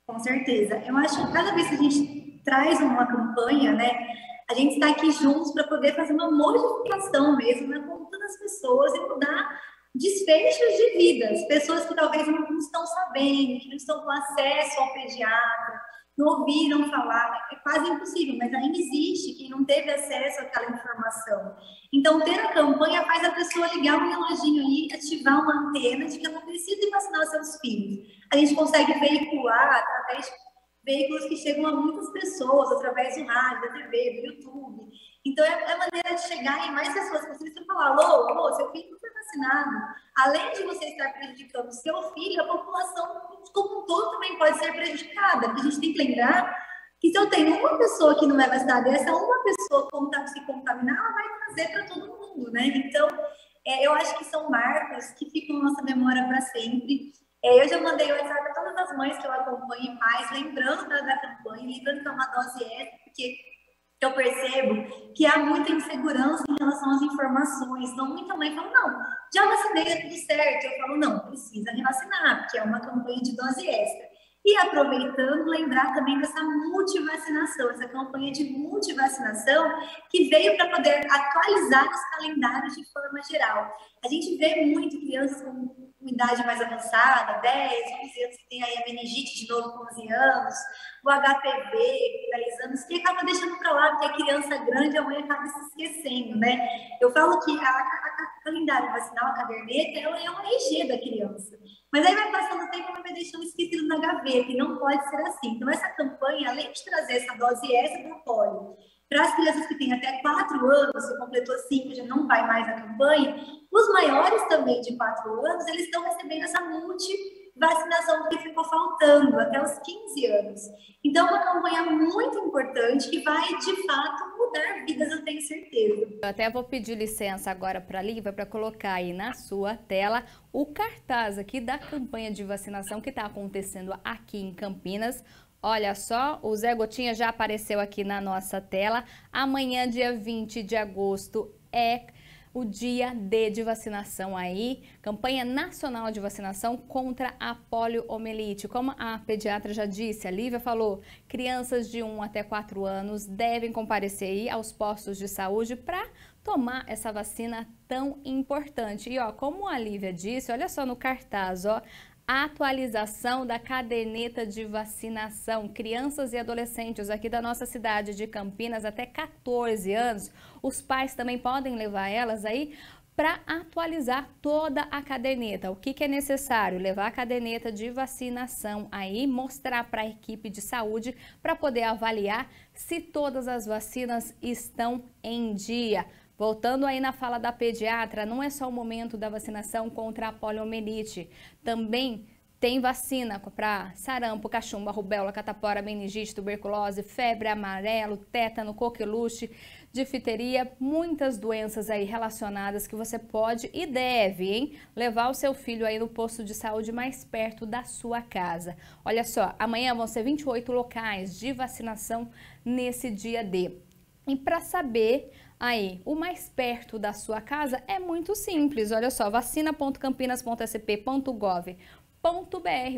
Com certeza. Eu acho que cada vez que a gente traz uma campanha, né, a gente está aqui juntos para poder fazer uma modificação mesmo na conduta das pessoas e mudar desfechos de vidas. Pessoas que talvez não estão sabendo, que não estão com acesso ao pediatra, não ouviram falar, é quase impossível, mas ainda existe quem não teve acesso àquela informação. Então, ter a campanha faz a pessoa ligar um reloginho aí, ativar uma antena de que ela precisa vacinar seus filhos. A gente consegue veicular através de veículos que chegam a muitas pessoas, através do rádio, da TV, do YouTube. Então, é a maneira de chegar em mais pessoas possíveis e falar, alô, seu filho não foi vacinado. Além de você estar prejudicando o seu filho, a população como um todo também pode ser prejudicada. Porque a gente tem que lembrar que se eu tenho uma pessoa que não é vacinada, e essa uma pessoa se contaminar, ela vai trazer para todo mundo, né? Então, eu acho que são marcas que ficam na nossa memória para sempre. Eu já mandei WhatsApp a todas as mães que eu acompanho e pais, lembrando da campanha, lembrando que é uma dose extra, porque eu percebo que há muita insegurança em relação às informações. Então, muita mãe fala, não, já vacinei, é tudo certo. Eu falo, não, precisa revacinar, porque é uma campanha de dose extra. E aproveitando, lembrar também dessa multivacinação, essa campanha de multivacinação que veio para poder atualizar os calendários de forma geral. A gente vê muito crianças com idade mais avançada, 10, 11 anos, que tem aí a meningite de novo com 11 anos, o HPV com 10 anos, que acaba deixando para lá, porque a criança grande, a mãe acaba se esquecendo, né? Eu falo que a calendário vacinal, a caderneta, ela é uma RG da criança. Mas aí vai passando o tempo e vai deixando esquecido na gaveta, e não pode ser assim. Então, essa campanha, além de trazer essa dose extra para o polio, para as crianças que têm até 4 anos, se completou 5, já não vai mais na campanha, os maiores também de 4 anos, eles estão recebendo essa multivacinação que ficou faltando até os 15 anos. Então, é uma campanha muito importante que vai, de fato, mudar vidas, eu tenho certeza.
Eu até vou pedir licença agora para a Lívia para colocar aí na sua tela o cartaz aqui da campanha de vacinação que está acontecendo aqui em Campinas. Olha só, o Zé Gotinha já apareceu aqui na nossa tela. Amanhã, dia 20 de agosto, é o dia D de vacinação aí, campanha nacional de vacinação contra a poliomielite. Como a pediatra já disse, a Lívia falou, crianças de 1 até 4 anos devem comparecer aí aos postos de saúde para tomar essa vacina tão importante. E ó, como a Lívia disse, olha só no cartaz, ó, atualização da caderneta de vacinação. Crianças e adolescentes aqui da nossa cidade de Campinas até 14 anos, os pais também podem levar elas aí para atualizar toda a caderneta. O que é necessário? Levar a caderneta de vacinação aí, mostrar para a equipe de saúde para poder avaliar se todas as vacinas estão em dia. Voltando aí na fala da pediatra, não é só o momento da vacinação contra a poliomielite, também Tem vacina para sarampo, cachumba, rubéola, catapora, meningite, tuberculose, febre amarelo, tétano, coqueluche, difteria, muitas doenças aí relacionadas que você pode e deve, hein, levar o seu filho aí no posto de saúde mais perto da sua casa. Olha só, amanhã vão ser 28 locais de vacinação nesse dia D. E para saber aí o mais perto da sua casa é muito simples, olha só, vacina.campinas.sp.gov.br.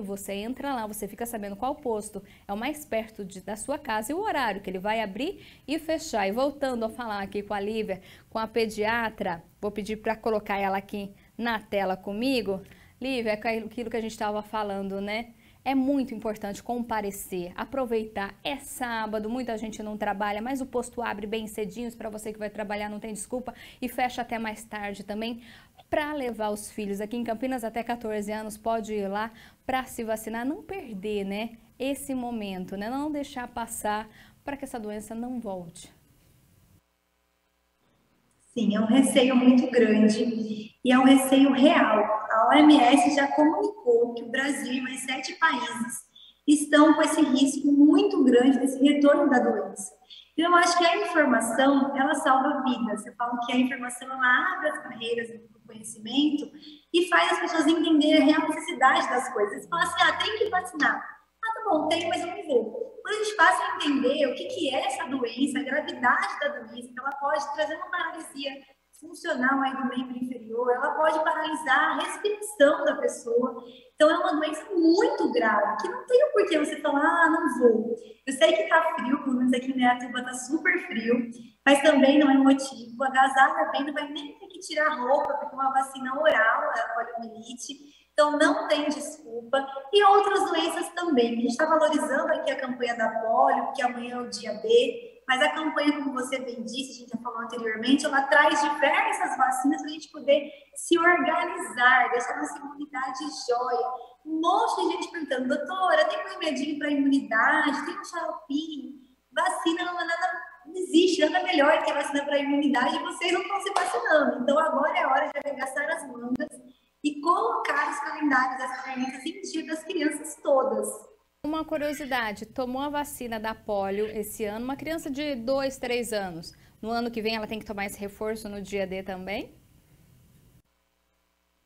Você entra lá, você fica sabendo qual posto é o mais perto da sua casa e o horário que ele vai abrir e fechar. E voltando a falar aqui com a Lívia, com a pediatra, vou pedir para colocar ela aqui na tela comigo. Lívia, é aquilo que a gente estava falando, né? É muito importante comparecer, aproveitar. É sábado, muita gente não trabalha, mas o posto abre bem cedinho, para você que vai trabalhar não tem desculpa, e fecha até mais tarde também, para levar os filhos. Aqui em Campinas até 14 anos pode ir lá para se vacinar, não perder, né, esse momento, né, não deixar passar para que essa doença não volte.
Sim, é um receio muito grande e é um receio real. A OMS já comunicou que o Brasil e mais 7 países estão com esse risco muito grande desse retorno da doença. Então, eu acho que a informação, ela salva vidas. Eu falo que a informação, ela abre as barreiras do conhecimento e faz as pessoas entenderem a real necessidade das coisas. Eles falam assim, tem que vacinar. Tá bom, tem, mas eu não vou. Quando a gente passa a entender o que é essa doença, a gravidade da doença, que ela pode trazer uma paralisia funcional aí do membro inferior, ela pode paralisar a respiração da pessoa. Então, é uma doença muito grave, que não tem o porquê você falar, não vou. Eu sei que tá frio, pelo menos aqui em Neatuba tá super frio, mas também não é motivo. O agasalho bem, não vai nem ter que tirar roupa, porque é uma vacina oral, a poliomielite. Então, não tem desculpa. E outras doenças também. A gente está valorizando aqui a campanha da polio, porque amanhã é o dia B, mas a campanha, como você bem disse, a gente já falou anteriormente, ela traz diversas vacinas para a gente poder se organizar, deixar nossa imunidade jóia. Um monte de gente perguntando, doutora, tem um remedinho para imunidade, tem um xaropinho, vacina não existe, nada melhor que a vacina para imunidade e vocês não estão se vacinando. Então, agora é a hora de arregaçar as mangas e colocar os calendários das crianças em dia das crianças todas.
Uma curiosidade, tomou a vacina da polio esse ano, uma criança de 2, 3 anos. No ano que vem ela tem que tomar esse reforço no dia D também?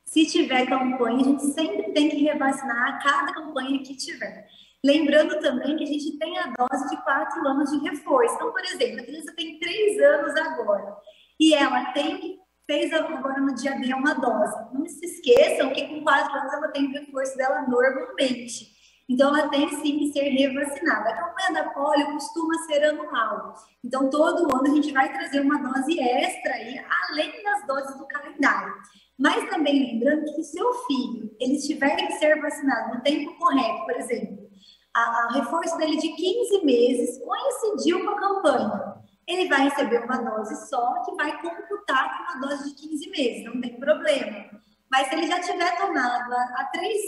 Se tiver campanha, a gente sempre tem que revacinar a cada campanha que tiver. Lembrando também que a gente tem a dose de 4 anos de reforço. Então, por exemplo, a criança tem 3 anos agora e ela fez agora no dia D uma dose. Não se esqueçam que com 4 anos ela tem o reforço dela normalmente. Então, ela tem sim que ser revacinada. A campanha da polio costuma ser anual. Então, todo ano a gente vai trazer uma dose extra aí, além das doses do calendário. Mas também lembrando que se o seu filho ele tiver que ser vacinado no tempo correto, por exemplo, o reforço dele de 15 meses coincidiu com a campanha, ele vai receber uma dose só que vai computar com uma dose de 15 meses, não tem problema. Mas se ele já tiver tomado há 3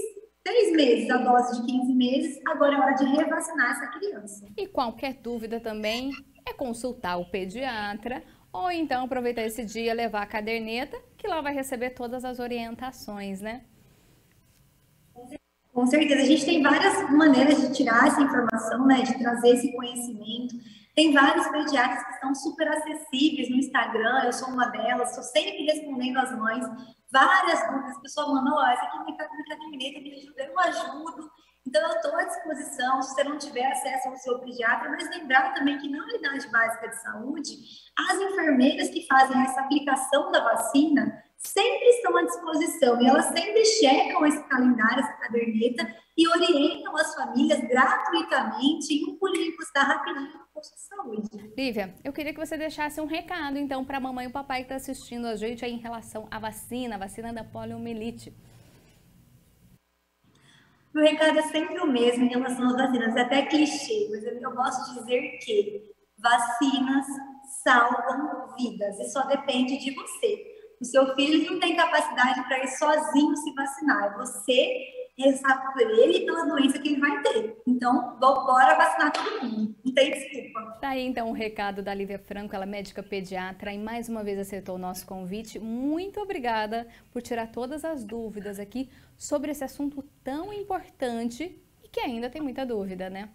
meses a dose de 15 meses, agora é hora de revacinar essa criança.
E qualquer dúvida também é consultar o pediatra ou então aproveitar esse dia, levar a caderneta, que lá vai receber todas as orientações, né?
Com certeza, a gente tem várias maneiras de tirar essa informação, né, de trazer esse conhecimento. Tem vários pediatras que estão super acessíveis no Instagram, eu sou uma delas, estou sempre respondendo às mães, várias dúvidas, a pessoa manda, essa aqui minha caderneta me ajuda, eu ajudo. Então, eu estou à disposição, se você não tiver acesso ao seu pediatra, mas lembrar também que na unidade básica de saúde, as enfermeiras que fazem essa aplicação da vacina sempre estão à disposição e elas sempre checam esse calendário, essa caderneta e orientam as famílias gratuitamente em um pulinho custar rapidinho no posto de saúde.
Lívia, eu queria que você deixasse um recado, então, para a mamãe e o papai que está assistindo a gente aí em relação à vacina, a vacina da poliomielite.
O recado é sempre o mesmo em relação às vacinas, é até clichê, mas eu gosto de dizer que vacinas salvam vidas e só depende de você. O seu filho não tem capacidade para ir sozinho se vacinar, é você responsável por ele e pela doença que ele vai ter. Então, bora vacinar todo mundo. Não tem desculpa.
Tá aí então o recado da Lívia Franco, ela é médica pediatra e mais uma vez aceitou o nosso convite. Muito obrigada por tirar todas as dúvidas aqui sobre esse assunto tão importante e que ainda tem muita dúvida, né?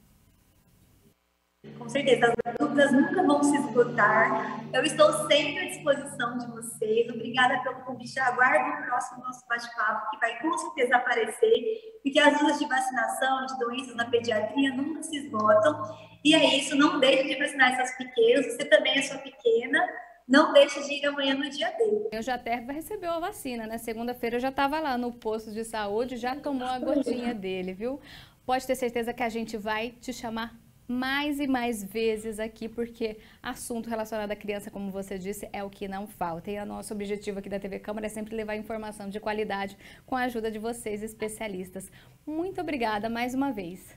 Com certeza, as dúvidas nunca vão se esgotar. Eu estou sempre à disposição de vocês. Obrigada pelo convite. Aguardo o próximo nosso bate-papo, que vai com certeza aparecer, porque as dúvidas de vacinação, de doenças na pediatria nunca se esgotam. E é isso, não deixe de vacinar essas pequenas. Você também é sua pequena. Não deixe de ir amanhã no dia dele.
Eu já até recebeu a vacina, né? Segunda-feira eu já estava lá no posto de saúde, já tomou a gotinha dele, viu? Pode ter certeza que a gente vai te chamar mais e mais vezes aqui, porque assunto relacionado à criança, como você disse, é o que não falta. E o nosso objetivo aqui da TV Câmara é sempre levar informação de qualidade com a ajuda de vocês, especialistas. Muito obrigada mais uma vez.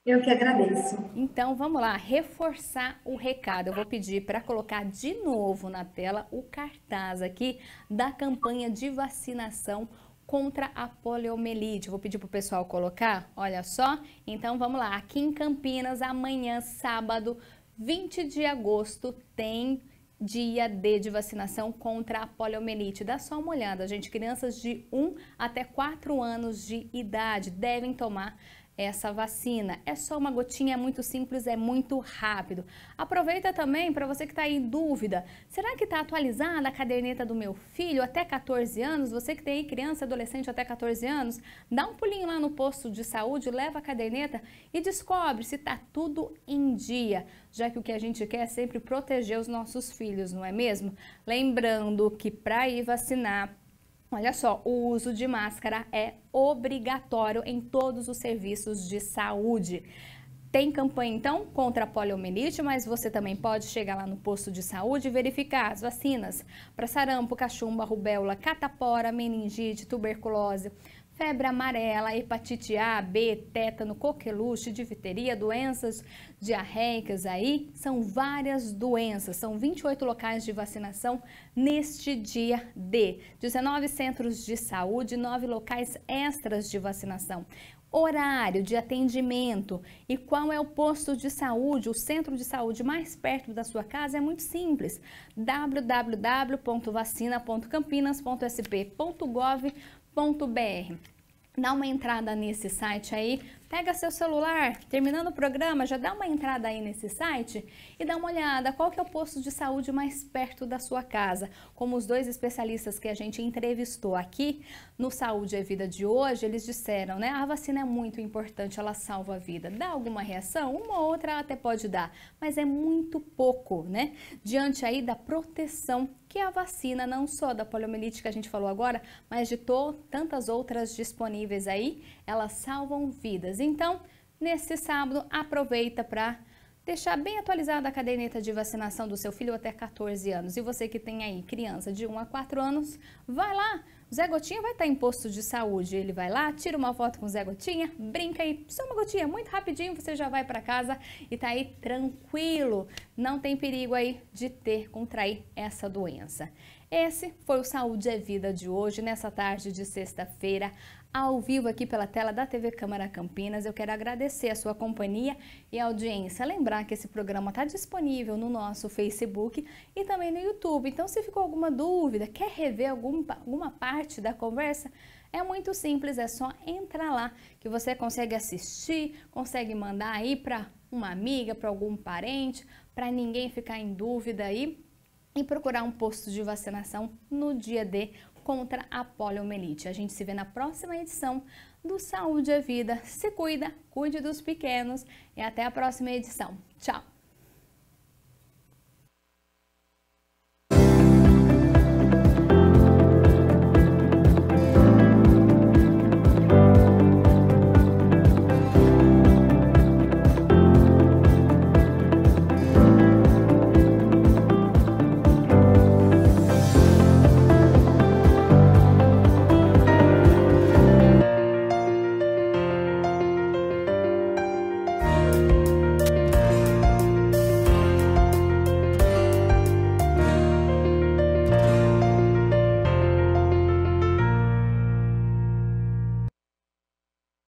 Eu que agradeço.
Então, vamos lá, reforçar o recado. Eu vou pedir para colocar de novo na tela o cartaz aqui da campanha de vacinação contra a poliomielite. Vou pedir para o pessoal colocar, olha só. Então, vamos lá. Aqui em Campinas, amanhã, sábado, 20 de agosto, tem dia D de vacinação contra a poliomielite. Dá só uma olhada, gente. Crianças de 1 até 4 anos de idade devem tomar essa vacina. É só uma gotinha, é muito simples, é muito rápido. Aproveita também para você que está em dúvida, será que está atualizada a caderneta do meu filho até 14 anos? Você que tem aí criança, adolescente até 14 anos, dá um pulinho lá no posto de saúde, leva a caderneta e descobre se está tudo em dia, já que o que a gente quer é sempre proteger os nossos filhos, não é mesmo? Lembrando que para ir vacinar, olha só, o uso de máscara é obrigatório em todos os serviços de saúde. Tem campanha, então, contra a poliomielite, mas você também pode chegar lá no posto de saúde e verificar as vacinas para sarampo, cachumba, rubéola, catapora, meningite, tuberculose, febre amarela, hepatite A, B, tétano, coqueluche, difteria, doenças diarreicas aí, são várias doenças, são 28 locais de vacinação neste dia D, 19 centros de saúde, 9 locais extras de vacinação. Horário de atendimento e qual é o posto de saúde, o centro de saúde mais perto da sua casa é muito simples, www.vacina.campinas.sp.gov.br. Dá uma entrada nesse site aí, pega seu celular, terminando o programa, já dá uma entrada aí nesse site e dá uma olhada qual que é o posto de saúde mais perto da sua casa. Como os dois especialistas que a gente entrevistou aqui no Saúde é Vida de hoje, eles disseram, né, a vacina é muito importante, ela salva a vida. Dá alguma reação? Uma ou outra até pode dar, mas é muito pouco, né? Diante aí da proteção que a vacina, não só da poliomielite que a gente falou agora, mas de tantas outras disponíveis aí, elas salvam vidas. Então, nesse sábado, aproveita para deixar bem atualizada a caderneta de vacinação do seu filho até 14 anos. E você que tem aí criança de 1 a 4 anos, vai lá. O Zé Gotinha vai estar em posto de saúde. Ele vai lá, tira uma foto com o Zé Gotinha, brinca aí, só uma gotinha, muito rapidinho, você já vai para casa e tá aí tranquilo. Não tem perigo aí de contrair essa doença. Esse foi o Saúde é Vida de hoje, nessa tarde de sexta-feira, ao vivo aqui pela tela da TV Câmara Campinas. Eu quero agradecer a sua companhia e audiência. Lembrar que esse programa está disponível no nosso Facebook e também no YouTube. Então, se ficou alguma dúvida, quer rever alguma parte da conversa, é muito simples, é só entrar lá que você consegue assistir, consegue mandar aí para uma amiga, para algum parente, para ninguém ficar em dúvida aí e procurar um posto de vacinação no dia D contra a poliomielite. A gente se vê na próxima edição do Saúde é Vida. Se cuida, cuide dos pequenos e até a próxima edição. Tchau!